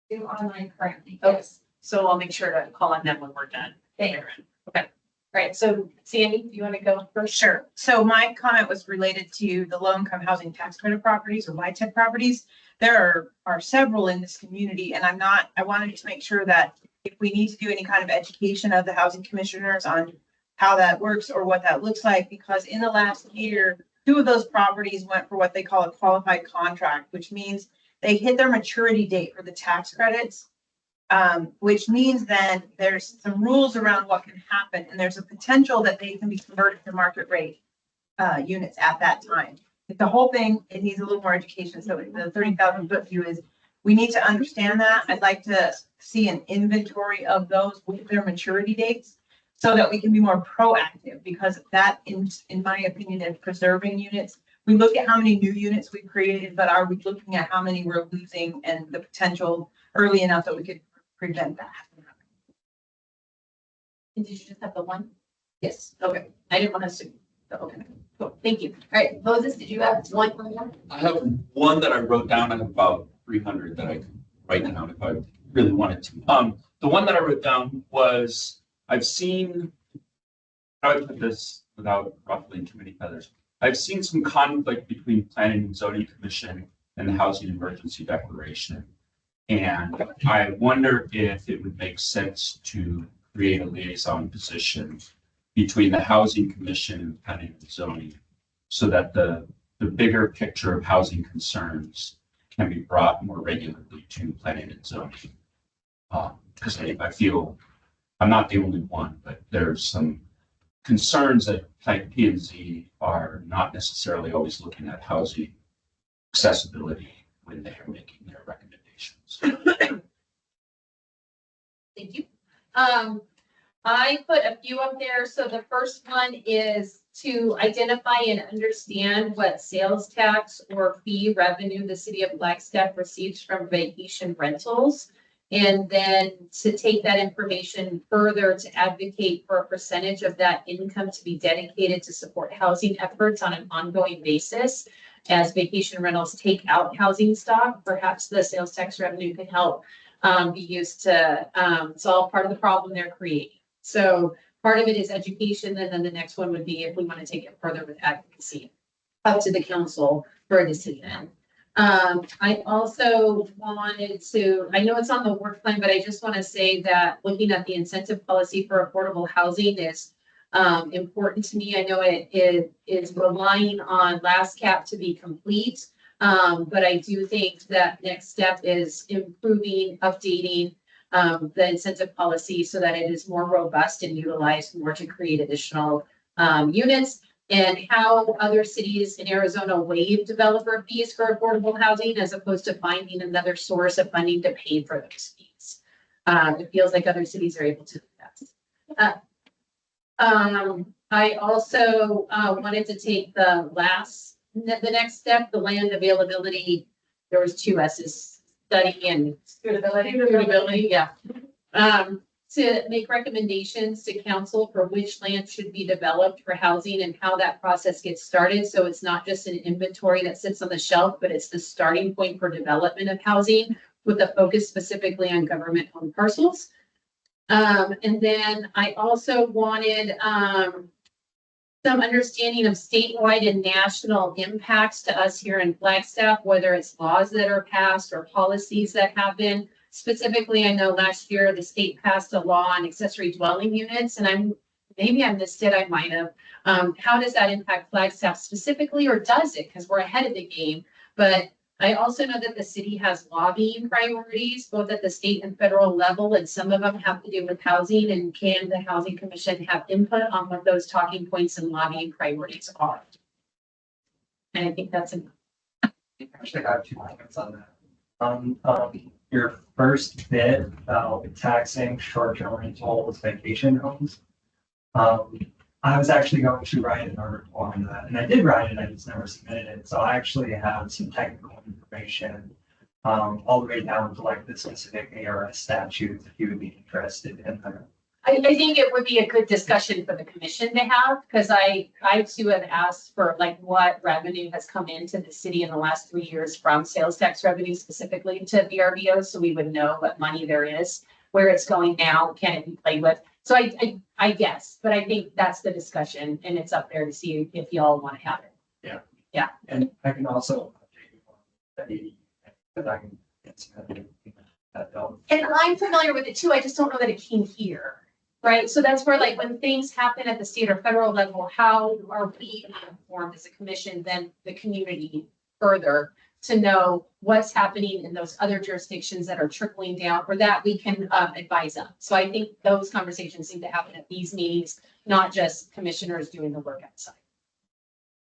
do online currently. Okay, so I'll make sure to call on them when we're done. Thank Okay, all right, so Sandy, do you want to go first? Sure. So my comment was related to the low-income housing tax credit properties or LIHTC properties. There are several in this community, and I wanted to make sure that if we need to do any kind of education of the housing commissioners on how that works or what that looks like, because in the last year, 2 of those properties went for what they call a qualified contract, which means they hit their maturity date for the tax credits. Which means then there's some rules around what can happen, and there's a potential that they can be converted to market rate units at that time. The whole thing, it needs a little more education. So the 30,000 foot view is, we need to understand that. I'd like to see an inventory of those with their maturity dates so that we can be more proactive, because that, in my opinion, is preserving units. We look at how many new units we've created, but are we looking at how many we're losing and the potential early enough that we could prevent that? And did you just have the one? Yes, okay. I didn't want to assume. So, okay, cool, thank you. All right, Moses, did you have one more? I have one that I wrote down. I have about 300 that I can write down if I really wanted to. The one that I wrote down was I've seen, how do I put this without ruffling too many feathers? I've seen some conflict between Planning and Zoning Commission and the Housing Emergency Declaration. And I wonder if it would make sense to create a liaison position between the Housing Commission and Planning and Zoning, so that the bigger picture of housing concerns can be brought more regularly to Planning and Zoning. Because I feel I'm not the only one, but there's some concerns that P and Z are not necessarily always looking at housing accessibility when they are making their recommendations. Thank you. I put a few up there. So the first one is to identify and understand what sales tax or fee revenue the city of Flagstaff receives from vacation rentals. And then to take that information further to advocate for a percentage of that income to be dedicated to support housing efforts on an ongoing basis. As vacation rentals take out housing stock, perhaps the sales tax revenue could help be used to solve part of the problem they're creating. So part of it is education, and then the next one would be if we want to take it further with advocacy up to the council for a decision. I also wanted to, I know it's on the work plan, but I just want to say that looking at the incentive policy for affordable housing is important to me. I know it is relying on last cap to be complete. But I do think that next step is improving, updating the incentive policy so that it is more robust and utilized more to create additional units. And how other cities in Arizona waive developer fees for affordable housing as opposed to finding another source of funding to pay for those fees. It feels like other cities are able to do that. I also wanted to take the next step, the land availability. There was 2 S's, study and suitability, yeah. To make recommendations to council for which land should be developed for housing and how that process gets started. So it's not just an inventory that sits on the shelf, but it's the starting point for development of housing with a focus specifically on government-owned parcels. And then I also wanted some understanding of statewide and national impacts to us here in Flagstaff, whether it's laws that are passed or policies that happen. Specifically, I know last year the state passed a law on accessory dwelling units, and maybe I missed it, I might have. How does that impact Flagstaff specifically, or does it? Because we're ahead of the game. But I also know that the city has lobbying priorities, both at the state and federal level, and some of them have to do with housing. And can the Housing Commission have input on what those talking points and lobbying priorities are? And I think that's enough. Actually, I have 2 comments on that. Your first bit about taxing short-term rentals, vacation homes. I was actually going to write an article on that, and I did write it, I just never submitted it. So I actually have some technical information all the way down to like the specific ARS statutes, if you would be interested in that. I think it would be a good discussion for the commission to have, because I too have asked for like what revenue has come into the city in the last 3 years from sales tax revenue specifically to VRBO, so we would know what money there is, where it's going now, can it be played with? So I guess, but I think that's the discussion, and it's up there to see if y'all want to have it. Yeah. Yeah. And I can also update you on the, because I can get some that bill. And I'm familiar with it too, I just don't know that it came here. Right, so that's where like when things happen at the state or federal level, how are we informed as a commission, then the community further to know what's happening in those other jurisdictions that are trickling down, or that we can advise them. So I think those conversations need to happen at these meetings, not just commissioners doing the work outside.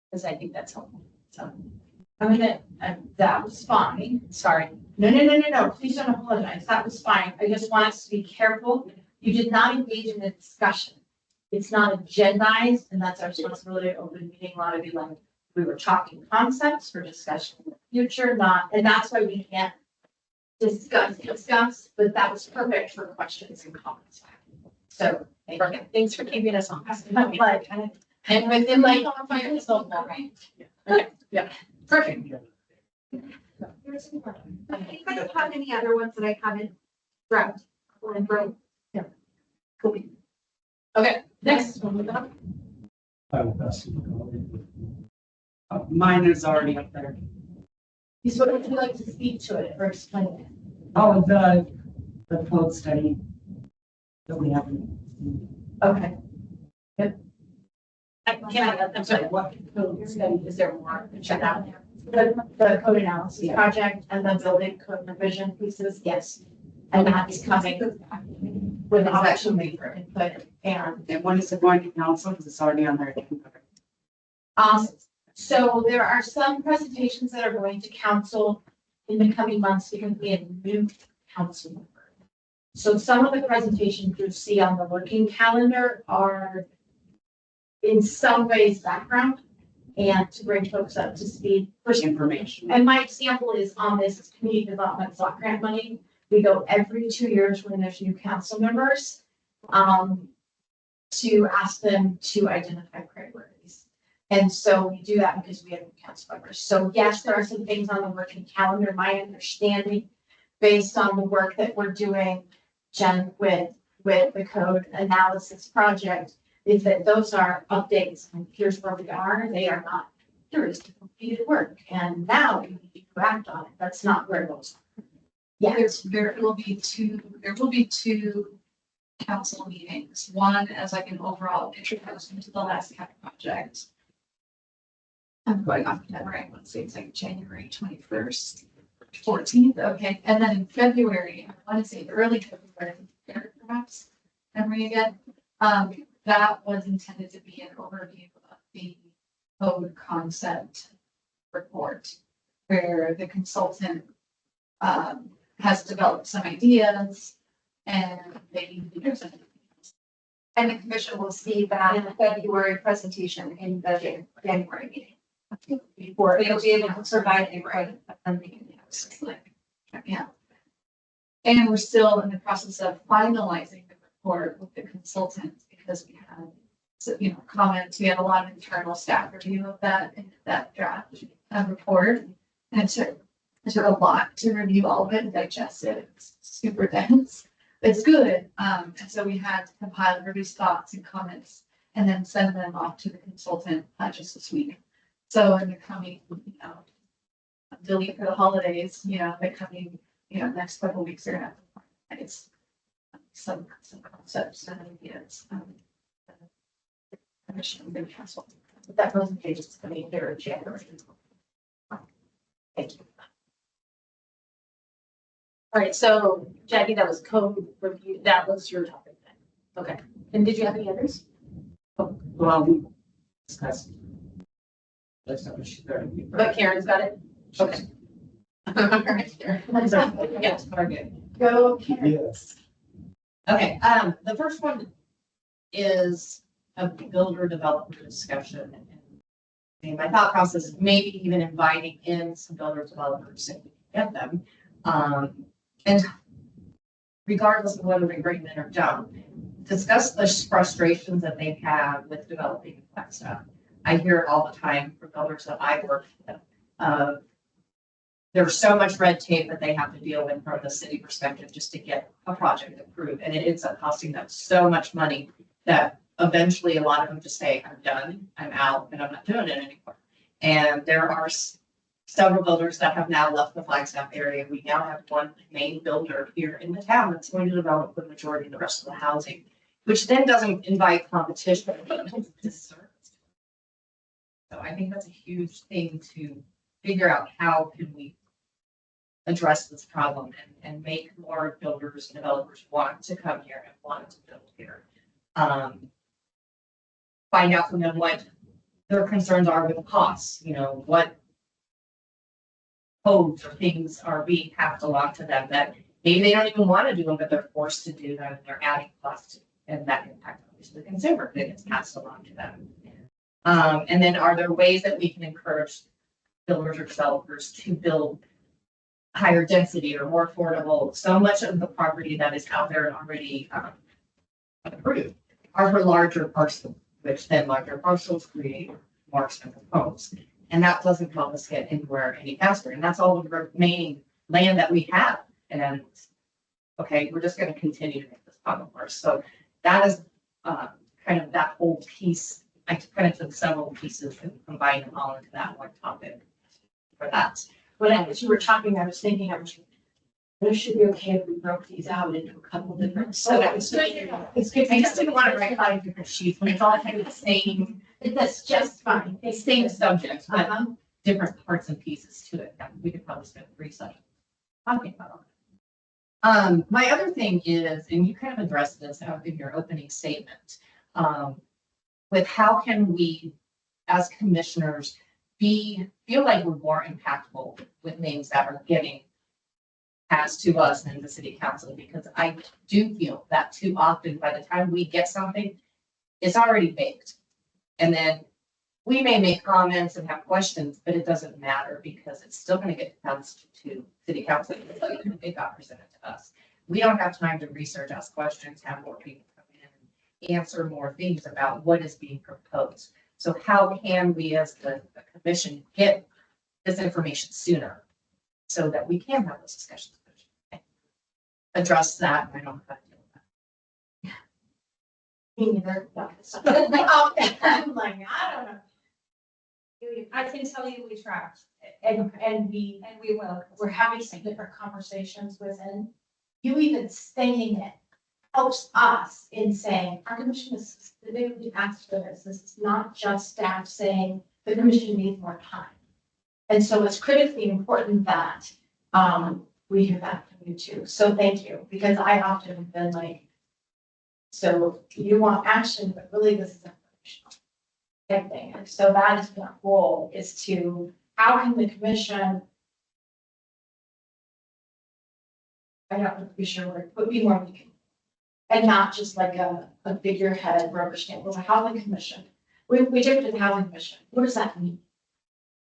Because I think that's helpful, so. That was fine. Sorry. No, please don't apologize. That was fine. I just want us to be careful. You did not engage in a discussion. It's not agendized, and that's our responsibility at open meeting law to be like, we were talking concepts for discussion in the future, and that's why we can't discuss, but that was perfect for questions and comments. So, Thanks for keeping us on. And within like, right? Okay, yeah, perfect. Anybody have any other ones that I haven't grabbed? Cool. Okay, next one. I will pass it. Mine is already up there. So would you like to speak to it or explain it? Oh, the code study that we haven't. Okay. I'm sorry, what code study is there more? Check out. The code analysis project and the building code revision pieces, yes. And that's coming with opportunity for input and, And when is it going to council? Because it's already on there. so there are some presentations that are going to council in the coming months because we have new council members. So some of the presentations you see on the working calendar are in some ways background and to bring folks up to speed. Information. And my example is on this community development block grant money. We go every 2 years when there's new council members, to ask them to identify priorities. And so we do that because we have new council members. So yes, there are some things on the working calendar. My understanding, based on the work that we're doing, Jen, with the code analysis project, is that those are updates. And here's where we are. They are not, there is completed work. And now we need to act on it. That's not where those are. Yeah. There will be two council meetings. One as like an overall introduction to the last cap project. I'm going off memory. Let's say it's like January 21st, 14th. Okay. And then in February, I want to say early February, perhaps, memory again. That was intended to be an overview of the code concept report where the consultant has developed some ideas and they present. And the commission will see that February presentation in the January meeting. Before they'll be able to provide input on the Yeah. And we're still in the process of finalizing the report with the consultants because we had, so, comments. We had a lot of internal staff review of that draft report. And it took a lot to review all of it and digest it. It's super dense. It's good. And so we had to compile everybody's thoughts and comments and then send them off to the consultant just this week. So in the coming, delete for the holidays, the coming, next couple of weeks, are gonna have it's some concepts and ideas. Council. That presentation is coming here in January. Thank you. All right, so Jackie, that was code review. That was your topic then. Okay. And did you have any others? Well, we discussed. That's not what she's there. But Karen's got it. Okay. All right, Karen. Yes, very good. Go, Karen. Yes. Okay, the first one is a builder developer discussion. And my thought process is maybe even inviting in some builder developers if we can get them. And regardless of whether we bring them in or don't, discuss the frustrations that they've had with developing that stuff. I hear it all the time from builders that I work with. There's so much red tape that they have to deal with from the city perspective just to get a project approved. And it ends up costing them so much money that eventually a lot of them just say, I'm done, I'm out, and I'm not doing it anymore. And there are several builders that have now left the Flagstaff area. We now have one main builder here in the town that's going to develop the majority of the rest of the housing, which then doesn't invite competition, but disservice. So I think that's a huge thing to figure out. How can we address this problem and make more builders and developers want to come here and want to build here? Find out from them what their concerns are with the costs, what codes or things are being passed along to them that maybe they don't even want to do them, but they're forced to do them. They're adding costs, and that impacts obviously the consumer that gets passed along to them. And then are there ways that we can encourage builders or developers to build higher density or more affordable? So much of the property that is out there and already approved are for larger parcels, which then larger parcels create more expensive homes. And that doesn't help us get anywhere any faster. And that's all the remaining land that we have. And okay, we're just going to continue to make this problem worse. So that is kind of that whole piece, I kind of took several pieces and combined them all into that one topic for that. As you were talking, I was thinking, it should be okay if we broke these out into a couple different. So it's good. I just didn't want to write 5 different sheets when it's all kind of the same. That's just fine. It's same subject, but different parts and pieces to it. We could probably spend 3 sessions talking about it. My other thing is, and you kind of addressed this out in your opening statement, with how can we, as commissioners, feel like we're more impactful with things that are getting passed to us and the city council, because I do feel that too often by the time we get something, it's already baked. And then we may make comments and have questions, but it doesn't matter because it's still going to get passed to city council. It got presented to us. We don't have time to research, ask questions, have more people come in and answer more things about what is being proposed. So how can we as the commission get this information sooner so that we can have those discussions? Address that. I don't know how to deal with that. I'm like, I don't know. I can tell you we tracked and we will. We're having some different conversations within. You even stating it helps us in saying our commission is specifically asked for this. This is not just staff saying the commission needs more time. And so it's critically important that we hear that from you too. So thank you, because I often have been like, so you want action, but really this is informational type thing. And so that is my goal, is to, how can the commission, I don't be sure word, but be more weak. And not just like a figurehead rubber stamp. We're a housing commission. We did the housing commission. What does that mean?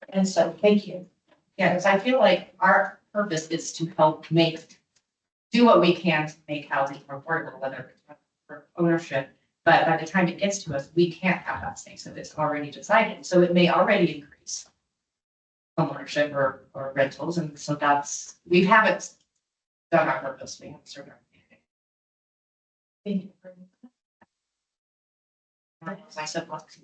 And so thank you. Yeah, because I feel like our purpose is to help do what we can to make housing more affordable, whether it's for ownership. But by the time it gets to us, we can't have that stay, so it's already decided. So it may already increase homeownership or rentals. And so we haven't done our purpose. We haven't served our Thank you. my soapbox.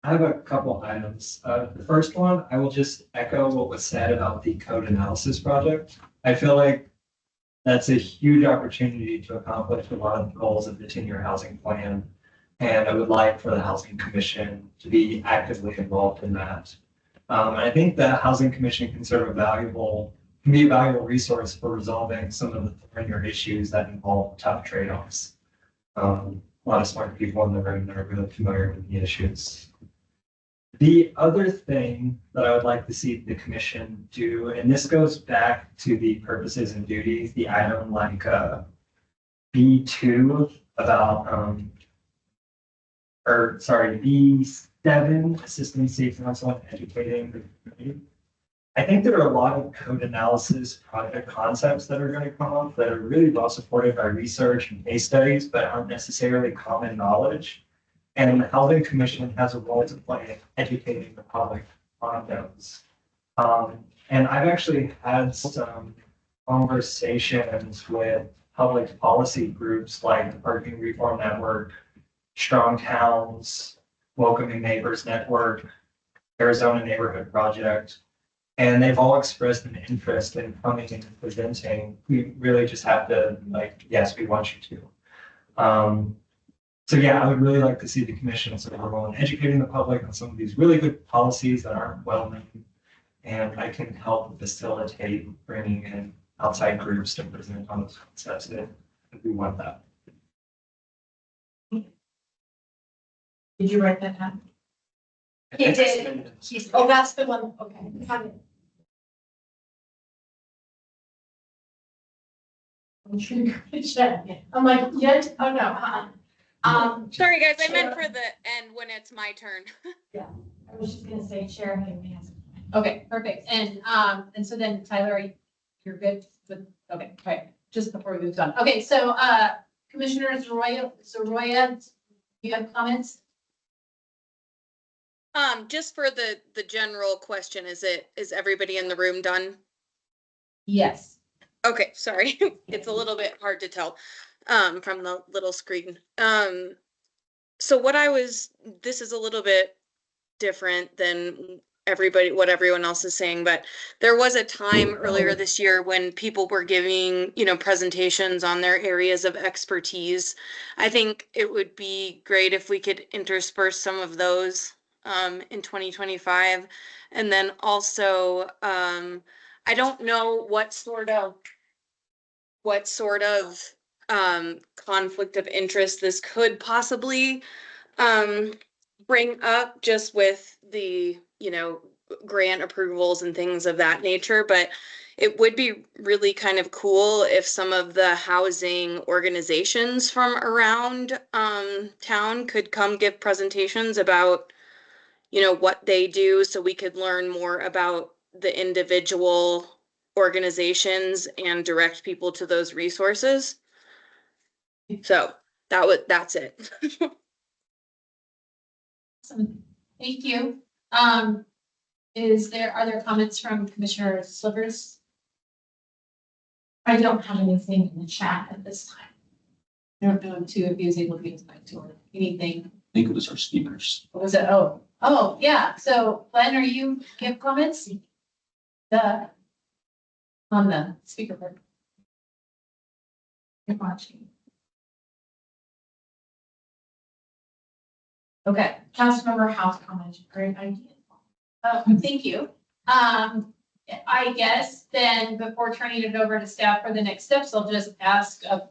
I have a couple items. The first one, I will just echo what was said about the code analysis project. I feel like that's a huge opportunity to accomplish a lot of the goals of the 10-year housing plan. And I would like for the Housing Commission to be actively involved in that. And I think the Housing Commission can serve can be a valuable resource for resolving some of the thornier issues that involve tough trade-offs. A lot of smart people in the room that are really familiar with the issues. The other thing that I would like to see the commission do, and this goes back to the purposes and duties, the item like B2 about, B7, assisting city council in educating the community. I think there are a lot of code analysis project concepts that are going to come up that are really well supported by research and case studies, but aren't necessarily common knowledge. And the Housing Commission has a role to play in educating the public on those. And I've actually had some conversations with public policy groups like the Parking Reform Network, Strong Towns, Welcoming Neighbors Network, Arizona Neighborhood Project. And they've all expressed an interest in coming and presenting. We really just have to yes, we want you to. So yeah, I would really like to see the commission sort of role in educating the public on some of these really good policies that aren't well known. And I can help facilitate bringing in outside groups to present on those concepts if we want that. Did you write that down? He did. Oh, that's the one. Okay. Got it. I'm like, yet, oh no, Sorry, guys, I meant for the end when it's my turn. I was just gonna say, Chair, maybe has. Okay, perfect. And so then Tyler, you're good with, okay, just before we move on. Okay, so, Commissioner Zoroya, you have comments? Just for the general question, is everybody in the room done? Yes. Okay, sorry. It's a little bit hard to tell. from the little screen. So this is a little bit different than what everyone else is saying, but there was a time earlier this year when people were giving, presentations on their areas of expertise. I think it would be great if we could intersperse some of those in 2025. And then also, I don't know what sort of conflict of interest this could possibly bring up, just with the, grant approvals and things of that nature. But it would be really kind of cool if some of the housing organizations from around town could come give presentations about, what they do, so we could learn more about the individual organizations and direct people to those resources. So that's it. Awesome. Thank you. Are there comments from Commissioner Slivers? I don't have anything in the chat at this time. I don't know if he was able to get back to anything. I think it was our speakers. What was it? Oh, yeah. So Glenn, you give comments? On the speaker board. You're watching. Okay, Councilmember House comment, great idea. Thank you. I guess then before turning it over to staff for the next steps, I'll just ask a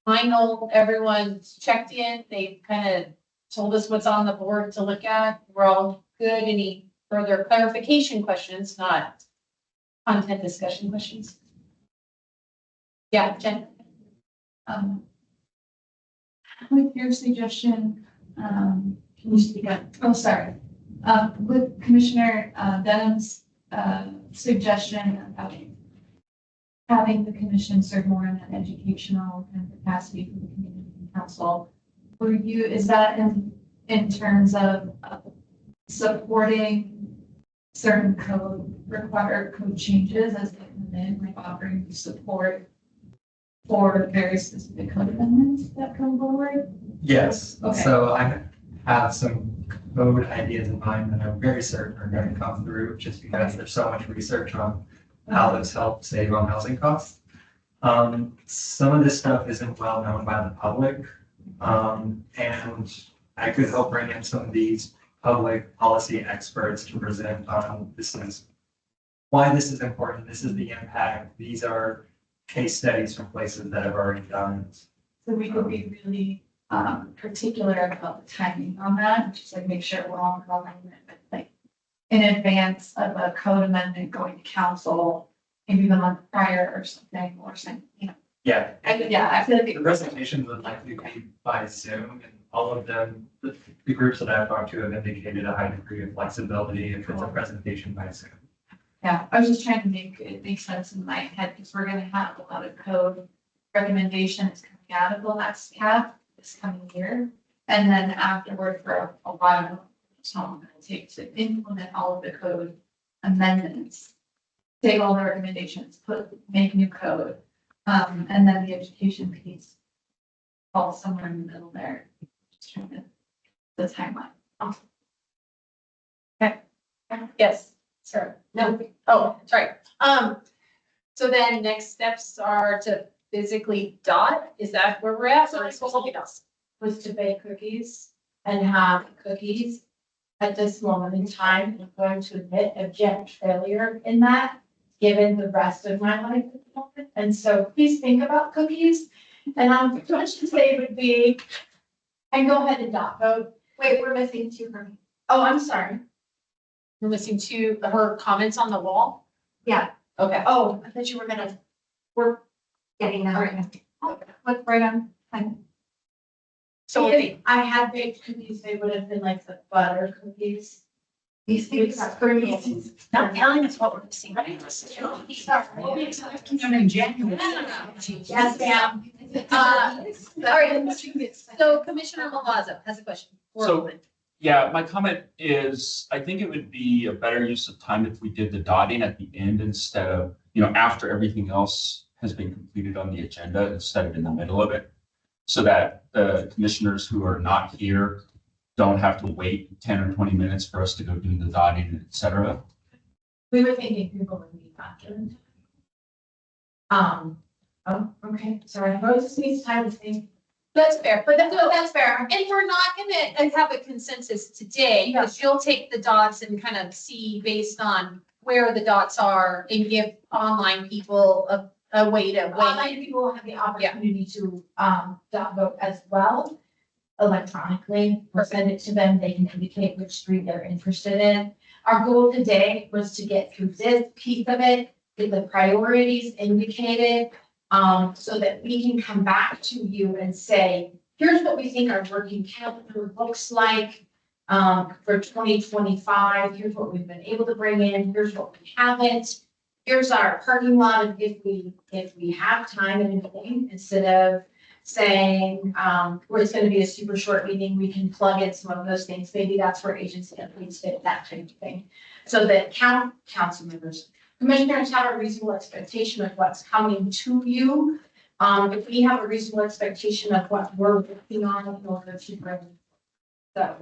final, everyone's checked in. They kind of told us what's on the board to look at. We're all good. Any further clarification questions, not content discussion questions? Yeah, Jen. With your suggestion, can you speak up? Oh, sorry. With Commissioner Denham's suggestion about having the commission serve more in an educational and capacity for the community and council, is that in terms of supporting certain code changes as they come in, like offering support for very specific code amendments that come forward? Yes, Okay. so I have some code ideas in mind that I'm very certain are going to come through, just because there's so much research on how this helps save on housing costs. Some of this stuff isn't well known by the public, and I could help bring in some of these public policy experts to present on why this is important, this is the impact, these are case studies from places that have already done it. So we could be really particular about the timing on that, just like make sure we're all in alignment, like in advance of a code amendment going to council, maybe the month prior or something, Yeah. I feel like The presentations would likely be by Zoom, and all of them, the groups that I've talked to have indicated a high degree of flexibility if it's a presentation by Zoom. yeah, I was just trying to make it make sense in my head, because we're gonna have a lot of code recommendations coming out of the last cap this coming year. And then afterward, for a while, it's how long it'll take to implement all of the code amendments. Take all the recommendations, make new code, and then the education piece falls somewhere in the middle there. Just trying to, the timeline. Okay. Yes, sir. No. Oh, sorry. So then next steps are to physically dot. Is that where we're at? Or is there something else? Was to bake cookies and have cookies. At this moment in time, I'm going to admit abject failure in that, given the rest of my life at the moment. And so please think about cookies. And what to say would be, and go ahead and dot vote. Wait, we're missing two from me. Oh, I'm sorry. We're missing her comments on the wall? Yeah. Okay. Oh, I thought you were we're getting that right. What's right on time? So If I had baked cookies, they would have been like the butter cookies. these things are pretty. Not telling us what we're missing. Yes, ma'am. Sorry. So Commissioner Milazzo has a question. So, yeah, my comment is, I think it would be a better use of time if we did the dotting at the end instead of, after everything else has been completed on the agenda, instead of in the middle of it. so that the commissioners who are not here don't have to wait 10 or 20 minutes for us to go do the dotting, et cetera. We were thinking people would be back in. Oh, okay, sorry, Rose just needs time to think. That's fair, But that's fair. and we're not gonna have a consensus today, because you'll take the dots and kind of see based on where the dots are and give online people a way to weigh Online people will have the opportunity to, dot vote as well. Electronically, we'll send it to them, they can indicate which street they're interested in. Our goal today was to get through this piece of it, get the priorities indicated, so that we can come back to you and say, here's what we think our working calendar looks like. For 2025, here's what we've been able to bring in, here's what we haven't. Here's our parking lot, if we have time and anything, instead of saying, well, it's gonna be a super short meeting, we can plug in some of those things, maybe that's where agency updates fit, that kind of thing. So that council members, commissioners have a reasonable expectation of what's coming to you. If we have a reasonable expectation of what we're working on in order to bring. So.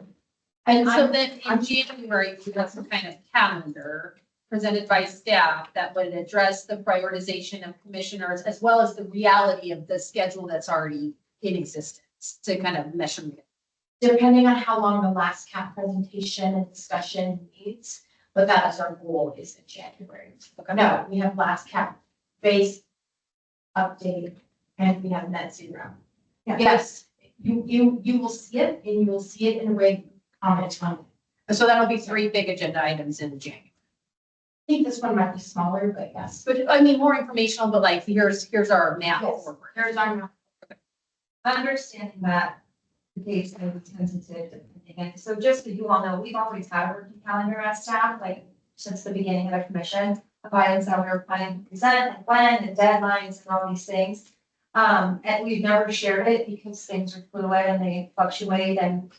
And so then in January, we have some kind of calendar presented by staff that would address the prioritization of commissioners as well as the reality of the schedule that's already in existence to kind of measure. Depending on how long the last CAP presentation and discussion needs, but that is our goal, is in January. No, we have last CAP base update and we have net zero. Yes, you will see it and you will see it in a way comment on it. So that'll be 3 big agenda items in January. I think this one might be smaller, but yes. But I mean, more informational, but like, here's our map. Yes, forward. here's our map. Understanding that the dates may be tentative, depending, and so just so you all know, we've always had a working calendar as staff, like since the beginning of the commission, of items that we were planning to present and when and deadlines and all these things. And we've never shared it because things are fluid and they fluctuate and,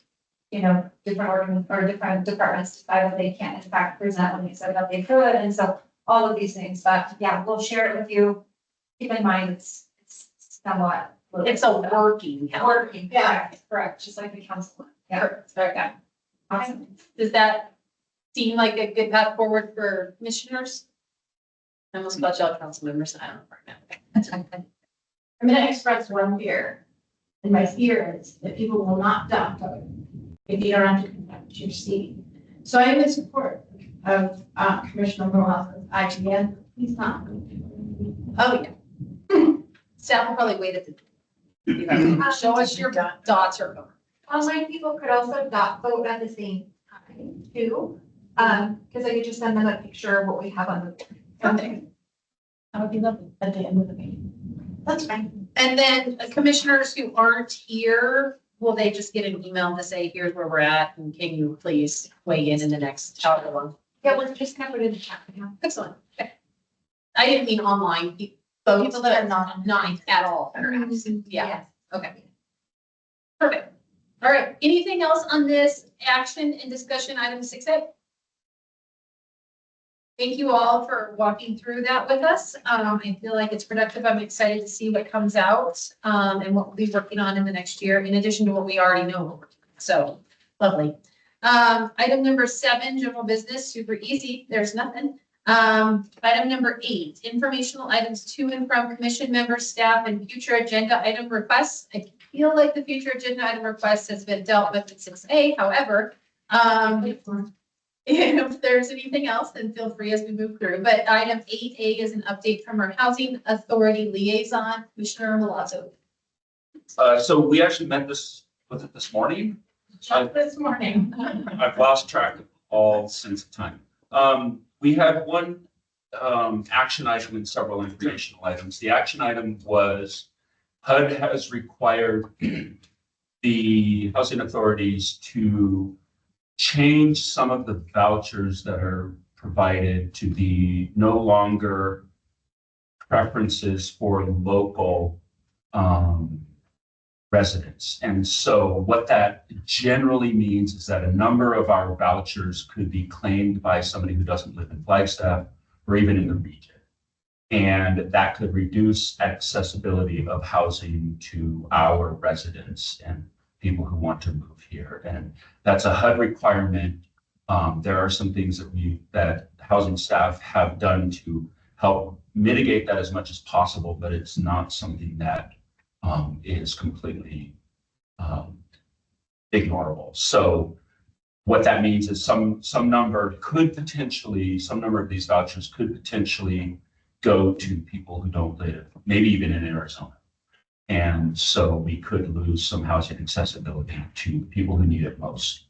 you know, different departments decide that they can't in fact present when they said that they could, and so all of these things, but yeah, we'll share it with you. Keep in mind, it's somewhat. It's a working. Working, yeah, correct, just like the council. Yeah, Okay. awesome. Does that seem like a good path forward for commissioners? I almost called y'all council members. I don't know right now. I'm gonna express one fear. And my fear is that people will not dot vote if you don't have to conduct your seat. So I am in support of Commissioner Morales' IGN. He's not. Oh, yeah. Staff will probably wait at the. Show us your dots or. Online people could also dot vote at the same time too. Because I could just send them a picture of what we have on the board. Okay. That would be lovely at the end of the meeting. That's fine. And then commissioners who aren't here, will they just get an email to say, here's where we're at, and can you please weigh in the next however long? Yeah, we'll just kind of put it in the chat now. Excellent. Okay. I didn't mean online votes, People that are not at all. Mhm. Yeah, Yes. okay. Perfect. All right, anything else on this action and discussion item 6A? Thank you all for walking through that with us. I feel like it's productive. I'm excited to see what comes out, and what we'll be working on in the next year, in addition to what we already know. So, lovely. Item number 7, general business, super easy. There's nothing. Item number 8, informational items to and from commission members, staff, and future agenda item requests. I feel like the future agenda item request has been dealt with at 6A. However, if there's anything else, then feel free as we move through. But item 8A is an update from our housing authority liaison, Commissioner Milazzo. So we actually met this morning? Just this morning. I've lost track of all sense of time. We had one action item and several informational items. The action item was HUD has required the housing authorities to change some of the vouchers that are provided to be no longer preferences for local residents. And so what that generally means is that a number of our vouchers could be claimed by somebody who doesn't live in Flagstaff or even in the region. And that could reduce accessibility of housing to our residents and people who want to move here. And that's a HUD requirement. There are some things that housing staff have done to help mitigate that as much as possible, but it's not something that is completely ignorable. So what that means is some number of these vouchers could potentially go to people who don't live, maybe even in Arizona. And so we could lose some housing accessibility to people who need it most.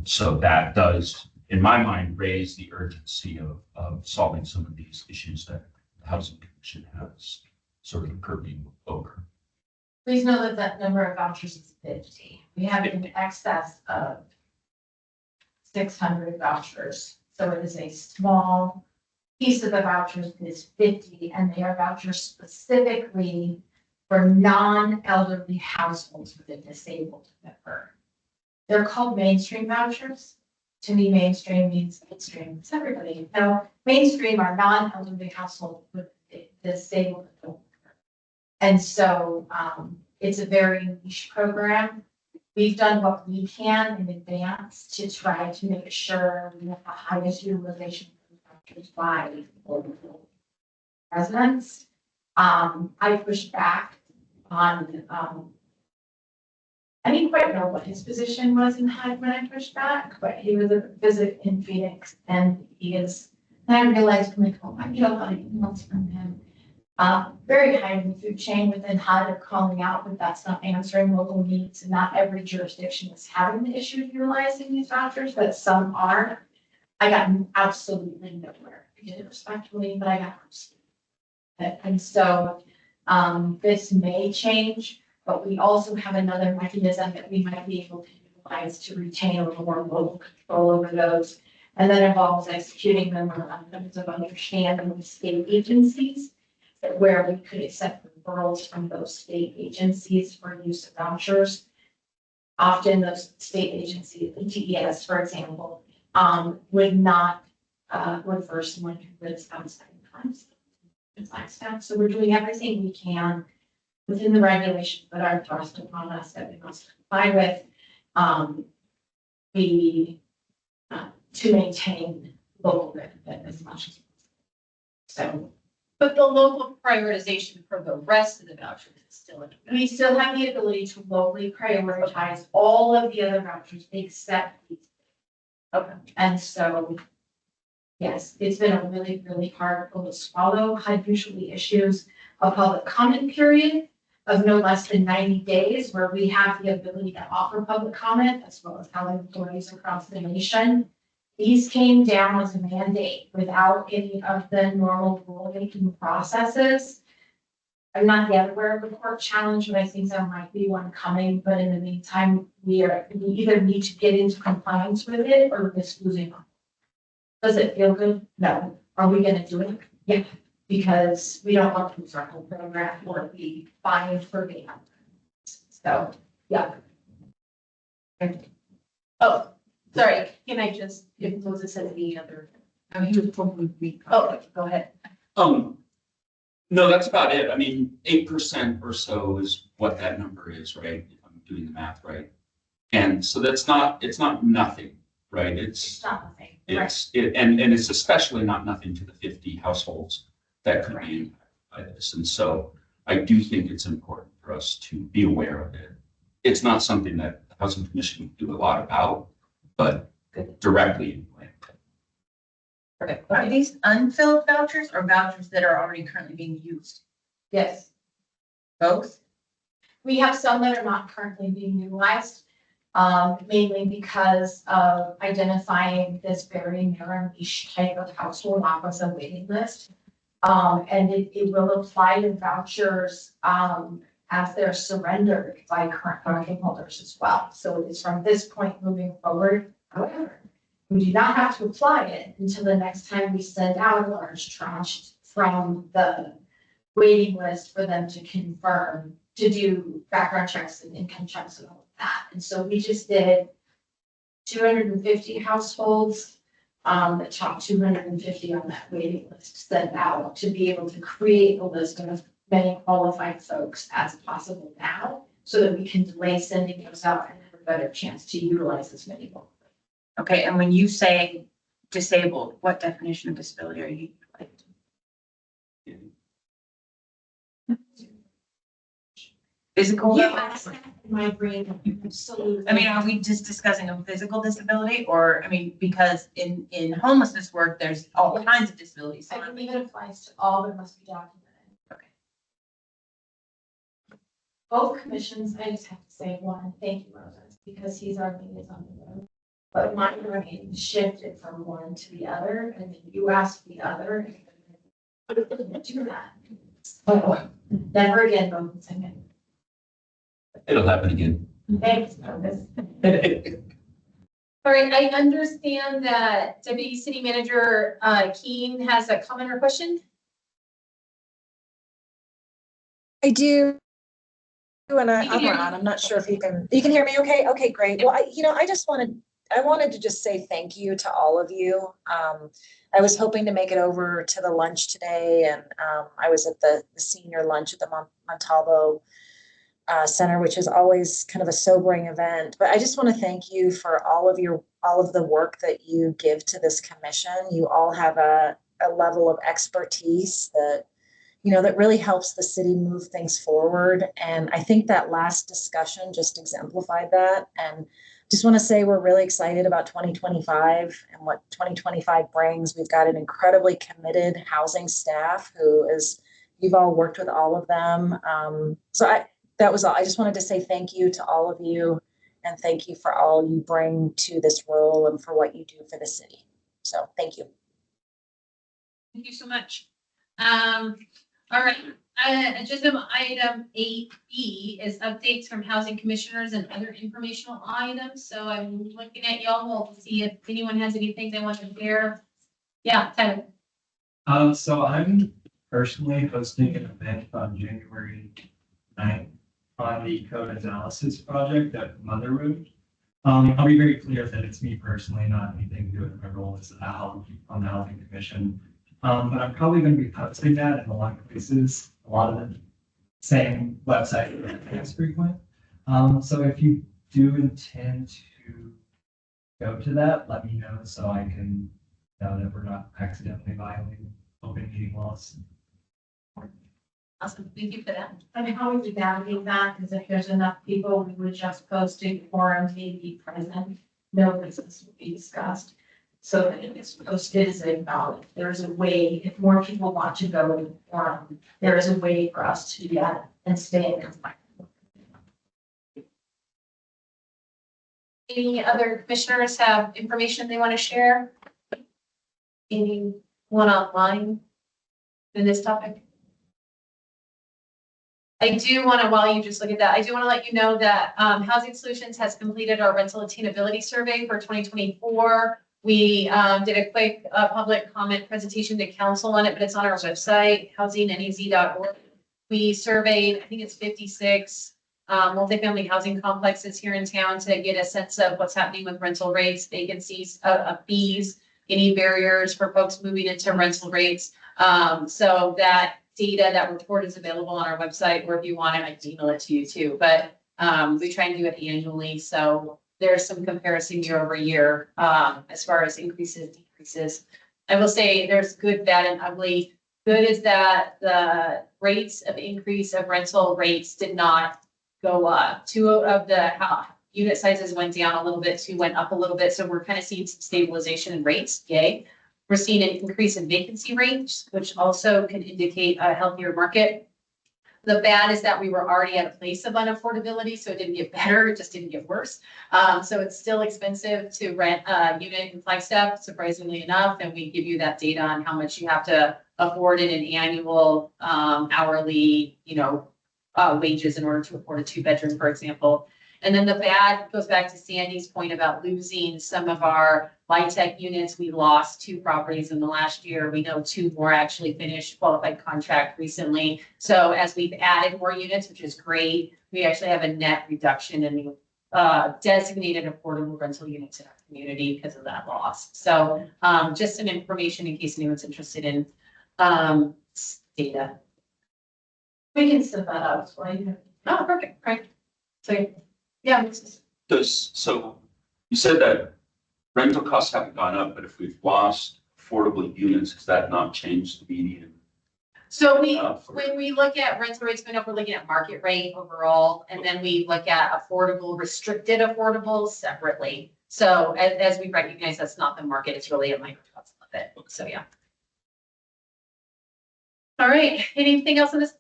So that does, in my mind, raise the urgency of solving some of these issues that the Housing Commission has sort of purview over. Please know that that number of vouchers is 50. We have in excess of 600 vouchers. So it is a small piece of the vouchers that is 50, and they are vouchers specifically for non-elderly households with a disabled member. They're called mainstream vouchers. To me, mainstream means mainstream. It's everybody. No, mainstream are non-elderly households with a disabled adult. And so it's a very niche program. We've done what we can in advance to try to make sure we have the highest utilization of vouchers by residents. I pushed back on, I didn't quite know what his position was in HUD when I pushed back, but he was a visit in Phoenix, and and I realized, I'm like, oh, I get a lot of emails from him. Very high in the food chain within HUD are calling out that that's not answering local needs, and not every jurisdiction is having the issue utilizing these vouchers, but some are. I got absolutely nowhere. I did it respectfully, but I got absolutely. And so this may change, but we also have another mechanism that we might be able to utilize to retain a little more local control over those. And that involves executing memorandums of understanding with state agencies, where we could accept referrals from those state agencies for use of vouchers. Often those state agencies, the DES, for example, would not refer someone who lives outside the Flagstaff. So we're doing everything we can within the regulations that are thrust upon us that we must comply with, to maintain local benefit as much as possible. So. But the local prioritization for the rest of the vouchers is still in effect. We still have the ability to locally prioritize all of the other vouchers except these. Okay. And so, yes, it's been a really, really hard pill to swallow. HUD usually issues a public comment period of no less than 90 days, where we have the ability to offer public comment, as well as housing authorities across the nation. These came down as a mandate without any of the normal rulemaking processes. I'm not yet aware of a court challenge, but I think there might be one coming. But in the meantime, we either need to get into compliance with it or risk losing. Does it feel good? No. Are we going to do it? Yeah, because we don't want to lose our whole program or be fined for being. So, yeah. Oh. Sorry, can I just, if Moses said any other? He was probably weak. Oh, go ahead. No, that's about it. I mean, 8% or so is what that number is, right? If I'm doing the math right. And so it's not nothing, right? It's not nothing. And it's especially not nothing to the 50 households that could be impacted by this. And so I do think it's important for us to be aware of it. It's not something that the Housing Commission would do a lot about, but directly. Perfect. Are these unfilled vouchers or vouchers that are already currently being used? Yes. Both? We have some that are not currently being utilized, mainly because of identifying this very narrow niche type of household off of the waiting list. And it will apply to vouchers as they're surrendered by current voucher holders as well. So it is from this point moving forward. However, we do not have to apply it until the next time we send out a large tranche from the waiting list for them to confirm, to do background checks and income checks and all of that. And so we just did 250 households the top 250 on that waiting list sent out to be able to create a list of as many qualified folks as possible now, so that we can delay sending those out and have a better chance to utilize as many people. Okay, and when you say disabled, what definition of disability are you? Physical? Yes, my brain, absolutely. I mean, are we just discussing a physical disability or, I mean, because in homelessness work, there's all kinds of disabilities. I believe it applies to all that must be documented. Okay. Both commissions, I just have to say one, thank you, Moses, because he's our liaison to them. But my brain shifted from one to the other, and then you asked the other. I didn't do that. Oh, never again, both singing. It'll happen again. Thanks, Moses. All right, I understand that Deputy City Manager Keen has a comment or question. I do. And We can I'm hear you. around. I'm not sure if you can hear me okay? Okay, great. Well, I wanted to just say thank you to all of you. I was hoping to make it over to the lunch today, and I was at the senior lunch at the Montalvo Center, which is always kind of a sobering event. But I just want to thank you for all of the work that you give to this commission. You all have a level of expertise that that really helps the city move things forward. And I think that last discussion just exemplified that. And just want to say we're really excited about 2025 and what 2025 brings. We've got an incredibly committed housing staff you've all worked with all of them. That was all. I just wanted to say thank you to all of you, and thank you for all you bring to this role and for what you do for the city. So thank you. Thank you so much. All right, agenda item 8B is updates from housing commissioners and other informational items. So I'm looking at y'all to see if anyone has anything they want to share. Yeah, Tyler. So I'm personally hosting an event on January 9th on the code analysis project at Motherwood. I'll be very clear that it's me personally, not anything to do with my role as Al on the Housing Commission. But I'm probably going to be posting that in a lot of places, a lot of the same website as frequent. So if you do intend to go to that, let me know so I can know that we're not accidentally violating open meeting laws. Awesome, thank you for that. And how would you navigate that? Because if there's enough people, we would just post a forum to be present. No business would be discussed. So that it is posted as a ballot. There's a way, if more people want to go to the forum, there is a way for us to do that and stay in compliance. Any other commissioners have information they want to share? Anyone online in this topic? I do want to, while you just look at that, I do want to let you know that Housing Solutions has completed our rental attainability survey for 2024. We did a quick public comment presentation to council on it, but it's on our website, housingnez.org. We surveyed, I think it's 56 multifamily housing complexes here in town to get a sense of what's happening with rental rates, vacancies, fees, any barriers for folks moving into rental rates. So that data, that report is available on our website, or if you want it, I can email it to you too. But we try and do it annually. So there's some comparison year over year as far as increases, decreases. I will say there's good, bad, and ugly. Good is that the rates of increase of rental rates did not go up. Two of the unit sizes went down a little bit, two went up a little bit. So we're kind of seeing some stabilization in rates. Yay. We're seeing an increase in vacancy rates, which also can indicate a healthier market. The bad is that we were already at a place of unaffordability, so it didn't get better, it just didn't get worse. So it's still expensive to rent a unit in Flagstaff, surprisingly enough, and we give you that data on how much you have to afford in an annual hourly, wages in order to afford a 2-bedroom, for example. And then the bad goes back to Sandy's point about losing some of our LIHTC units. We lost 2 properties in the last year. We know 2 more actually finished qualified contract recently. So as we've added more units, which is great, we actually have a net reduction in the designated affordable rental units in our community because of that loss. So, just some information in case anyone's interested in, data. We can send that out as well. Oh, perfect, right. So, Yeah. So you said that rental costs haven't gone up, but if we've lost affordable units, does that not change the median? So we, For- when we look at rental rates going up, we're looking at market rate overall, and then we look at affordable, restricted affordables separately. So as we recognize, that's not the market, it's really a microcosm of it. So, yeah. All right, anything else on this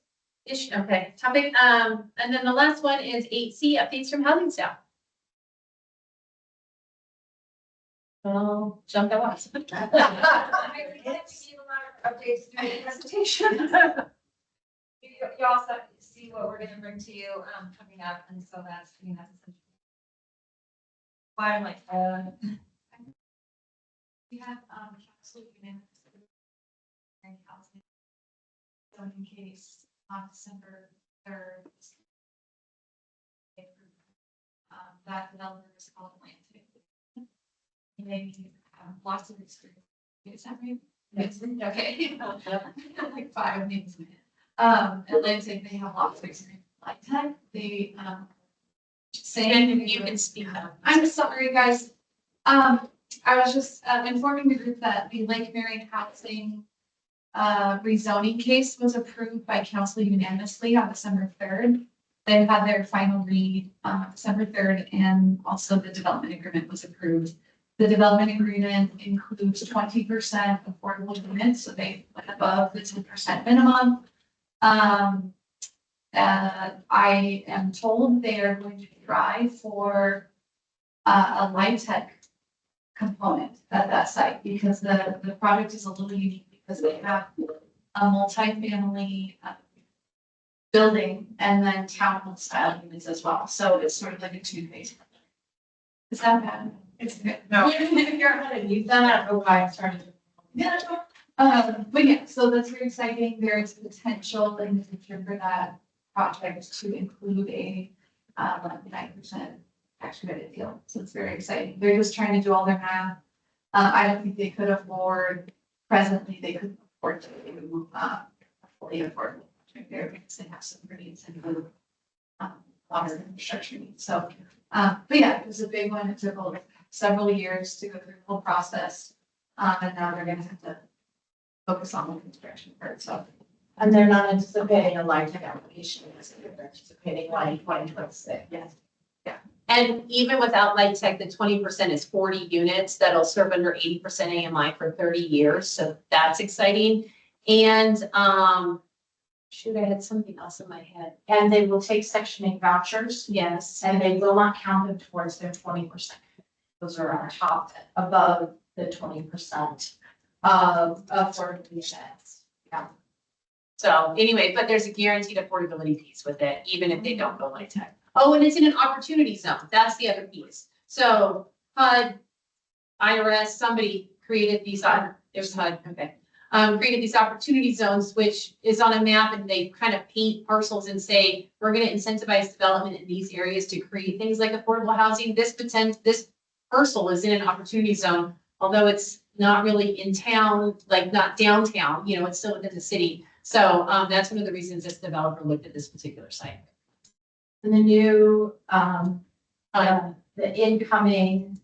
issue? Okay, topic. And then the last one is 8C, updates from housing staff. Well, jump at once. I gave a lot of updates during the presentation. You also see what we're gonna bring to you, coming up, and so that's, essentially why I'm like, we have, council unanimous and housing. So in case on December 3rd, that developer is called Atlantic. And they have lots of experience. Is that right? Yes. Okay. Like 5 names. Atlantic, they have lots of experience like that. They, saying You can speak up. I'm sorry, guys. I was just informing the group that the Lake Marion housing rezoning case was approved by council unanimously on December 3rd. They had their final read December 3rd, and also the development agreement was approved. The development agreement includes 20% affordable units, so they went above the 10% minimum. I am told they are going to try for a light tech component at that site, because the project is a little unique because they have a multifamily building and then townhome style units as well. So it's sort of like a two-phase. Is that bad? It's good. No. If you're on it, you've done that, why I started. Yeah. But yeah, so that's very exciting. There is potential in the future for that project to include a 9% tax credit deal. So it's very exciting. They're just trying to do all their math. I don't think they could afford, presently, they couldn't afford to do a fully affordable project there because they have some pretty incentive water infrastructure needs. So, but yeah, it was a big one. It took several years to go through the whole process. And now they're gonna have to focus on the construction part, so. And they're not anticipating a light tech application, they're anticipating like 2026. Yes. And even without light tech, the 20% is 40 units that'll serve under 80% AMI for 30 years. So that's exciting. And shoot, I had something else in my head. And they will take Section 8 vouchers, Yes. and they will not count them towards their 20%. Those are on top, above the 20% of affordable units. Yeah. So anyway, but there's a guaranteed affordability piece with it, even if they don't go light tech. Oh, and it's in an opportunity zone. That's the other piece. So HUD, IRS, somebody created these, there's HUD, okay. Created these opportunity zones, which is on a map, and they kind of paint parcels and say, we're gonna incentivize development in these areas to create things like affordable housing. This parcel is in an opportunity zone, although it's not really in town, like not downtown, it's still within the city. So that's one of the reasons this developer looked at this particular site. And the new, the incoming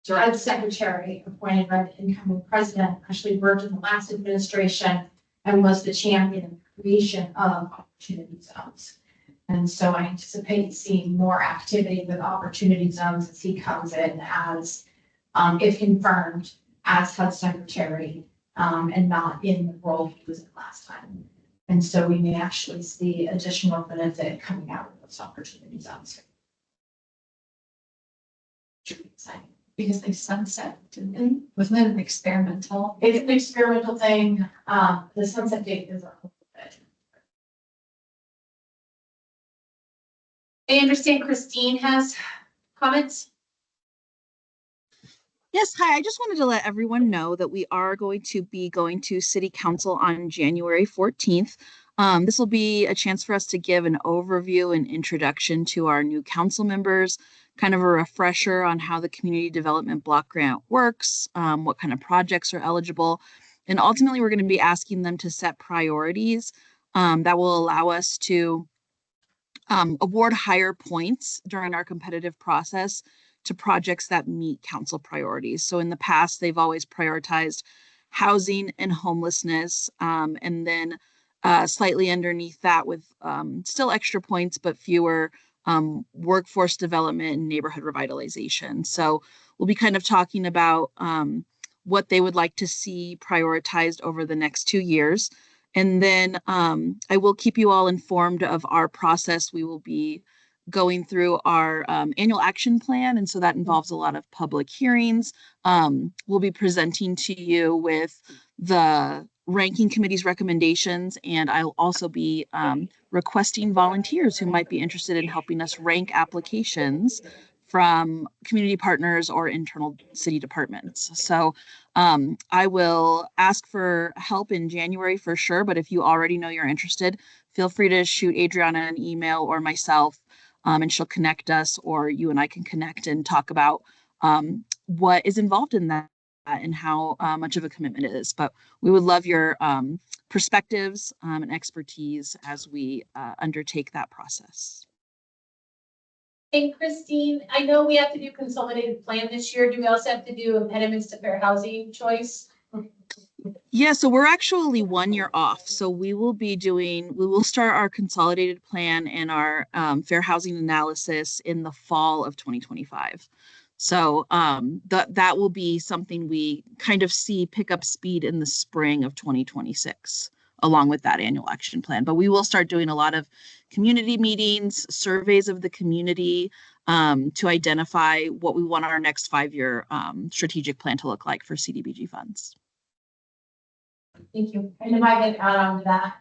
HUD secretary appointed by the incoming president actually worked in the last administration and was the champion in the creation of opportunity zones. And so I anticipate seeing more activity with opportunity zones as he comes in as, if confirmed, as HUD secretary, and not in the role he was in last time. And so we may actually see additional benefit coming out of those opportunity zones. Should be exciting. Because they sunset, didn't they? Wasn't it an experimental? It's an experimental thing. The sunset date is a little bit. I understand Christine has comments. Yes, hi. I just wanted to let everyone know that we are going to be going to City Council on January 14th. This will be a chance for us to give an overview and introduction to our new council members, kind of a refresher on how the community development block grant works, what kind of projects are eligible. And ultimately, we're going to be asking them to set priorities that will allow us to award higher points during our competitive process to projects that meet council priorities. So in the past, they've always prioritized housing and homelessness, and then slightly underneath that with still extra points, but fewer workforce development and neighborhood revitalization. So we'll be kind of talking about what they would like to see prioritized over the next 2 years. And then I will keep you all informed of our process. We will be going through our annual action plan. And so that involves a lot of public hearings. We'll be presenting to you with the ranking committee's recommendations. And I'll also be requesting volunteers who might be interested in helping us rank applications from community partners or internal city departments. So I will ask for help in January for sure, but if you already know you're interested, feel free to shoot Adriana an email or myself, and she'll connect us, or you and I can connect and talk about what is involved in that and how much of a commitment it is. But we would love your perspectives and expertise as we undertake that process. And Christine, I know we have to do consolidated plan this year. Do we also have to do impediments to fair housing choice? Yeah, so we're actually 1 year off. So we will start our consolidated plan and our fair housing analysis in the fall of 2025. So that will be something we kind of see pick up speed in the spring of 2026, along with that annual action plan. But we will start doing a lot of community meetings, surveys of the community to identify what we want our next 5-year strategic plan to look like for CDBG funds. Thank you. And if I can add on to that,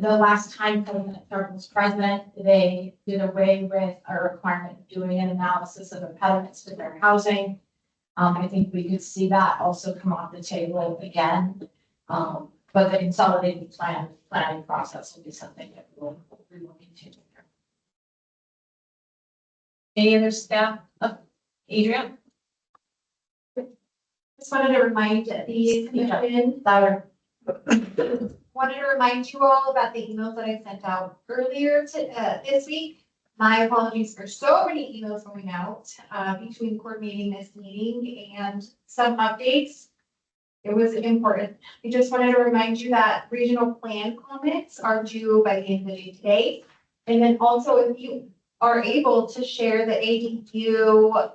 the last time President Thurman was president, they did away with a requirement of doing an analysis of impediments to fair housing. I think we could see that also come off the table again. But the consolidated planning process will be something that we'll continue. Any other staff? Adrian? Just wanted to remind the commission that wanted to remind you all about the emails that I sent out earlier this week. My apologies for so many emails going out between coordinating this meeting and some updates. It was important. I just wanted to remind you that regional plan comments are due by the end of the day today. And then also, if you are able to share the ADU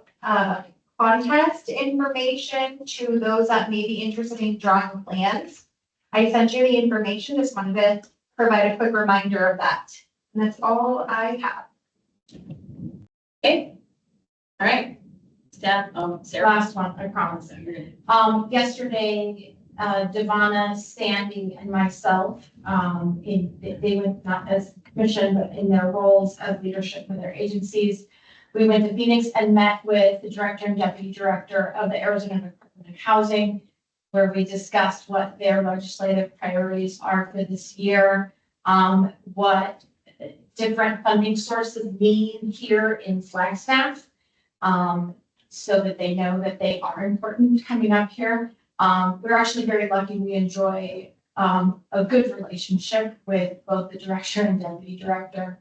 contest information to those that may be interested in drawing plans. I sent you the information, just wanted to provide a quick reminder of that. And that's all I have. Okay. All right. Staff, Sarah. Last one, I promise. Yesterday, Devonna, Sandy, and myself, they went not as commission, but in their roles as leadership for their agencies. We went to Phoenix and met with the director and deputy director of the Arizona Department of Housing, where we discussed what their legislative priorities are for this year, what different funding sources mean here in Flagstaff, so that they know that they are important coming up here. We're actually very lucky. We enjoy a good relationship with both the director and deputy director.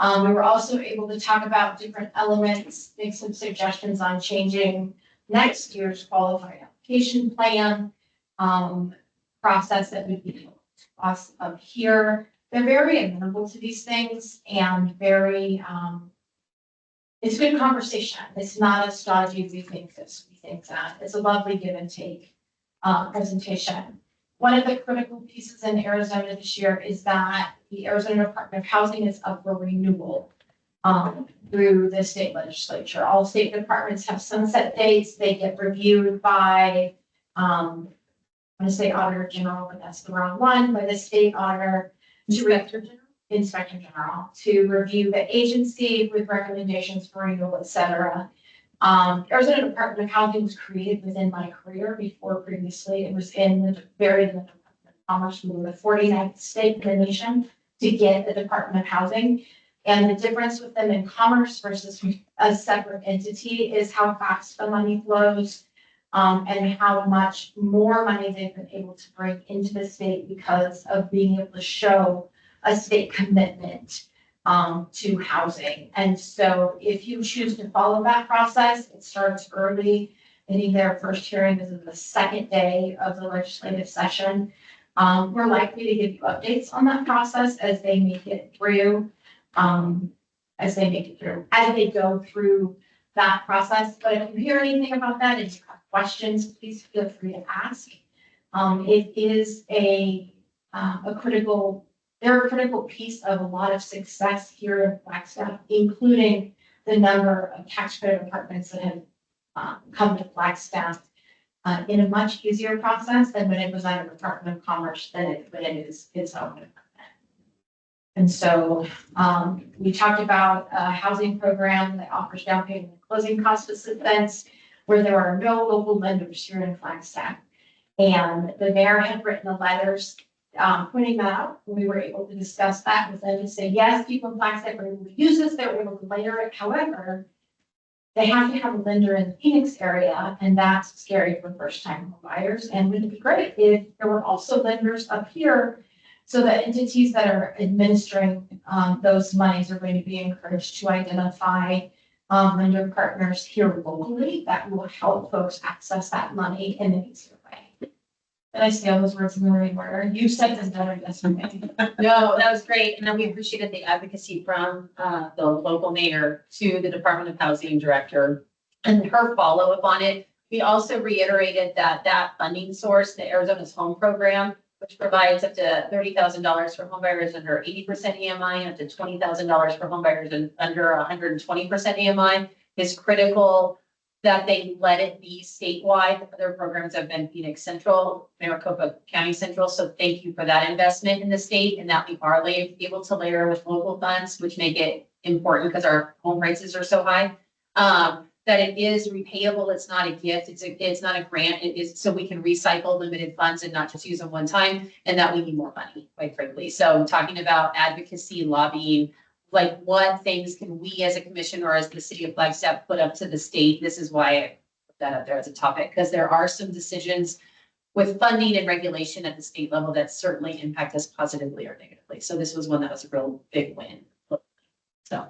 We were also able to talk about different elements, make some suggestions on changing next year's qualified application plan process that would be us up here. They're very amenable to these things and very, it's good conversation. It's not a strategy, we think this, we think that. It's a lovely give and take presentation. One of the critical pieces in Arizona this year is that the Arizona Department of Housing is up for renewal through the state legislature. All state departments have sunset dates. They get reviewed by, I'm going to say Auditor General, but that's the wrong one, by the state auditor. Inspector General to review the agency with recommendations for renewal, et cetera. Arizona Department of Housing was created within my career. Before previously it was buried in the Department of Commerce. We were the 49th state in the nation to get the Department of Housing. And the difference with them in commerce versus a separate entity is how fast the money flows. And how much more money they've been able to bring into the state because of being able to show a state commitment to housing. And so if you choose to follow that process, it starts early. I think their first hearing is the second day of the legislative session. We're likely to give you updates on that process as they make it through, as they go through that process. But if you hear anything about that and you have questions, please feel free to ask. It is they're a critical piece of a lot of success here in Flagstaff, including the number of tax credit apartments that have come to Flagstaff in a much easier process than when it was under the Department of Commerce when it is its own department. And so we talked about a housing program that offers down payment and closing cost assistance where there are no local lenders here in Flagstaff. And the mayor had written the letters pointing that out. We were able to discuss that with them to say, yes, people in Flagstaff are able to use this, they're able to layer it. However, they have to have a lender in the Phoenix area, and that's scary for first-time home buyers. And would it be great if there were also lenders up here so that entities that are administering those monies are going to be encouraged to identify lender partners here locally that will help folks access that money in an easier way. Did I say all those words in the right order? You said this better yesterday. No, that was great. And then we appreciated the advocacy from the local mayor to the Department of Housing Director and her follow-up on it. We also reiterated that funding source, the Arizona's Home Program, which provides up to $30,000 for homebuyers under 80% AMI, up to $20,000 for homebuyers under 120% AMI, is critical that they let it be statewide. Other programs have been Phoenix Central, Maricopa County Central. So thank you for that investment in the state and that we are able to layer with local funds, which make it important because our home prices are so high. That it is repayable. It's not a gift. It's not a grant. It is so we can recycle limited funds and not just use them one time, and that we need more money, quite frankly. So talking about advocacy, lobbying, like what things can we as a commission or as the city of Flagstaff put up to the state? This is why I put that up there as a topic, because there are some decisions with funding and regulation at the state level that certainly impact us positively or negatively. So this was one that was a real big win. So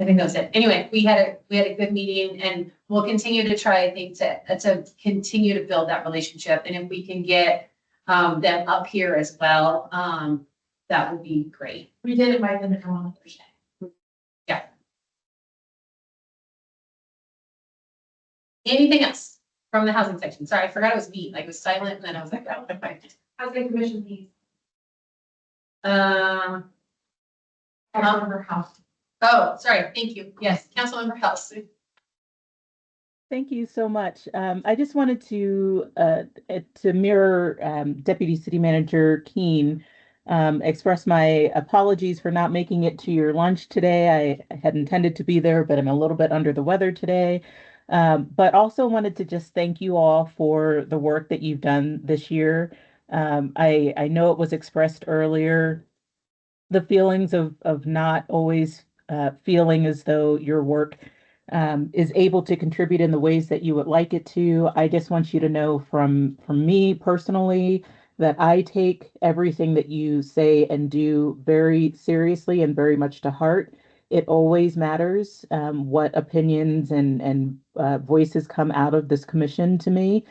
I think that was it. Anyway, we had a good meeting and we'll continue to try, I think, to continue to build that relationship. And if we can get them up here as well, that would be great. We did invite them to come on Thursday. Yeah. Anything else from the housing section? Sorry, I forgot it was me. Like it was silent and then I was like, oh, okay. Housing Commission piece. Councilmember House. Oh, sorry. Thank you. Yes, Councilmember House. Thank you so much. I just wanted to mirror Deputy City Manager Keene, express my apologies for not making it to your lunch today. I had intended to be there, but I'm a little bit under the weather today. But also wanted to just thank you all for the work that you've done this year. I know it was expressed earlier, the feelings of not always feeling as though your work is able to contribute in the ways that you would like it to. I just want you to know from me personally that I take everything that you say and do very seriously and very much to heart. It always matters what opinions and voices come out of this commission to me.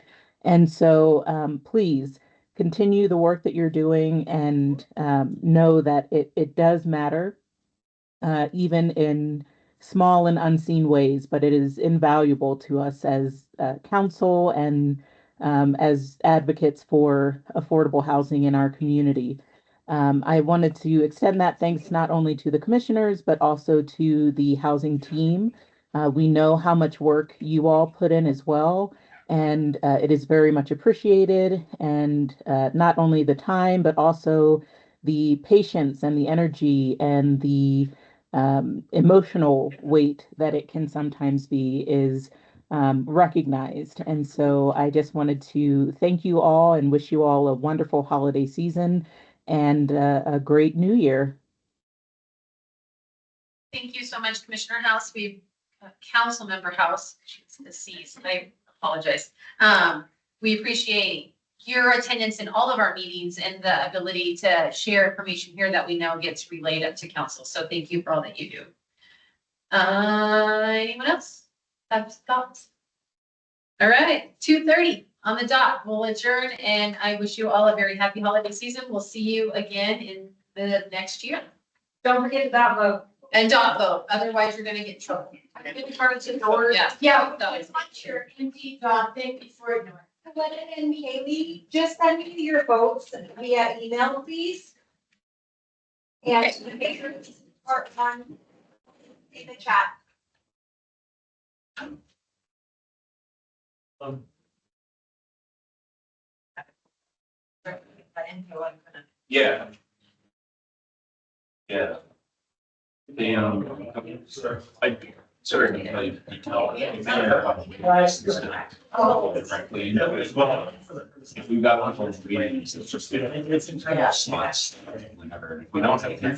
And so please continue the work that you're doing and know that it does matter. Even in small and unseen ways, but it is invaluable to us as council and as advocates for affordable housing in our community. I wanted to extend that thanks not only to the commissioners, but also to the housing team. We know how much work you all put in as well, and it is very much appreciated. And not only the time, but also the patience and the energy and the emotional weight that it can sometimes be is recognized. And so I just wanted to thank you all and wish you all a wonderful holiday season and a great new year. Thank you so much, Commissioner House. Council Member House, she's deceased. I apologize. We appreciate your attendance in all of our meetings and the ability to share information here that we know gets relayed up to council. So thank you for all that you do. Anyone else have thoughts? All right, 2:30 on the dot. We'll adjourn, and I wish you all a very happy holiday season. We'll see you again in the next year. Don't forget to dot vote. And dot vote, otherwise you're gonna get in trouble. Yeah. Yeah, No. it's not your empty dot thing before ignore. Glennon and Haley, just send me your votes via email, please. And make sure it's part one in the chat. Yeah. Yeah. The, I certainly tell you detail. Frankly, as well. If we've got one of those meetings, it's just, it's slots. Whenever, if we don't have people.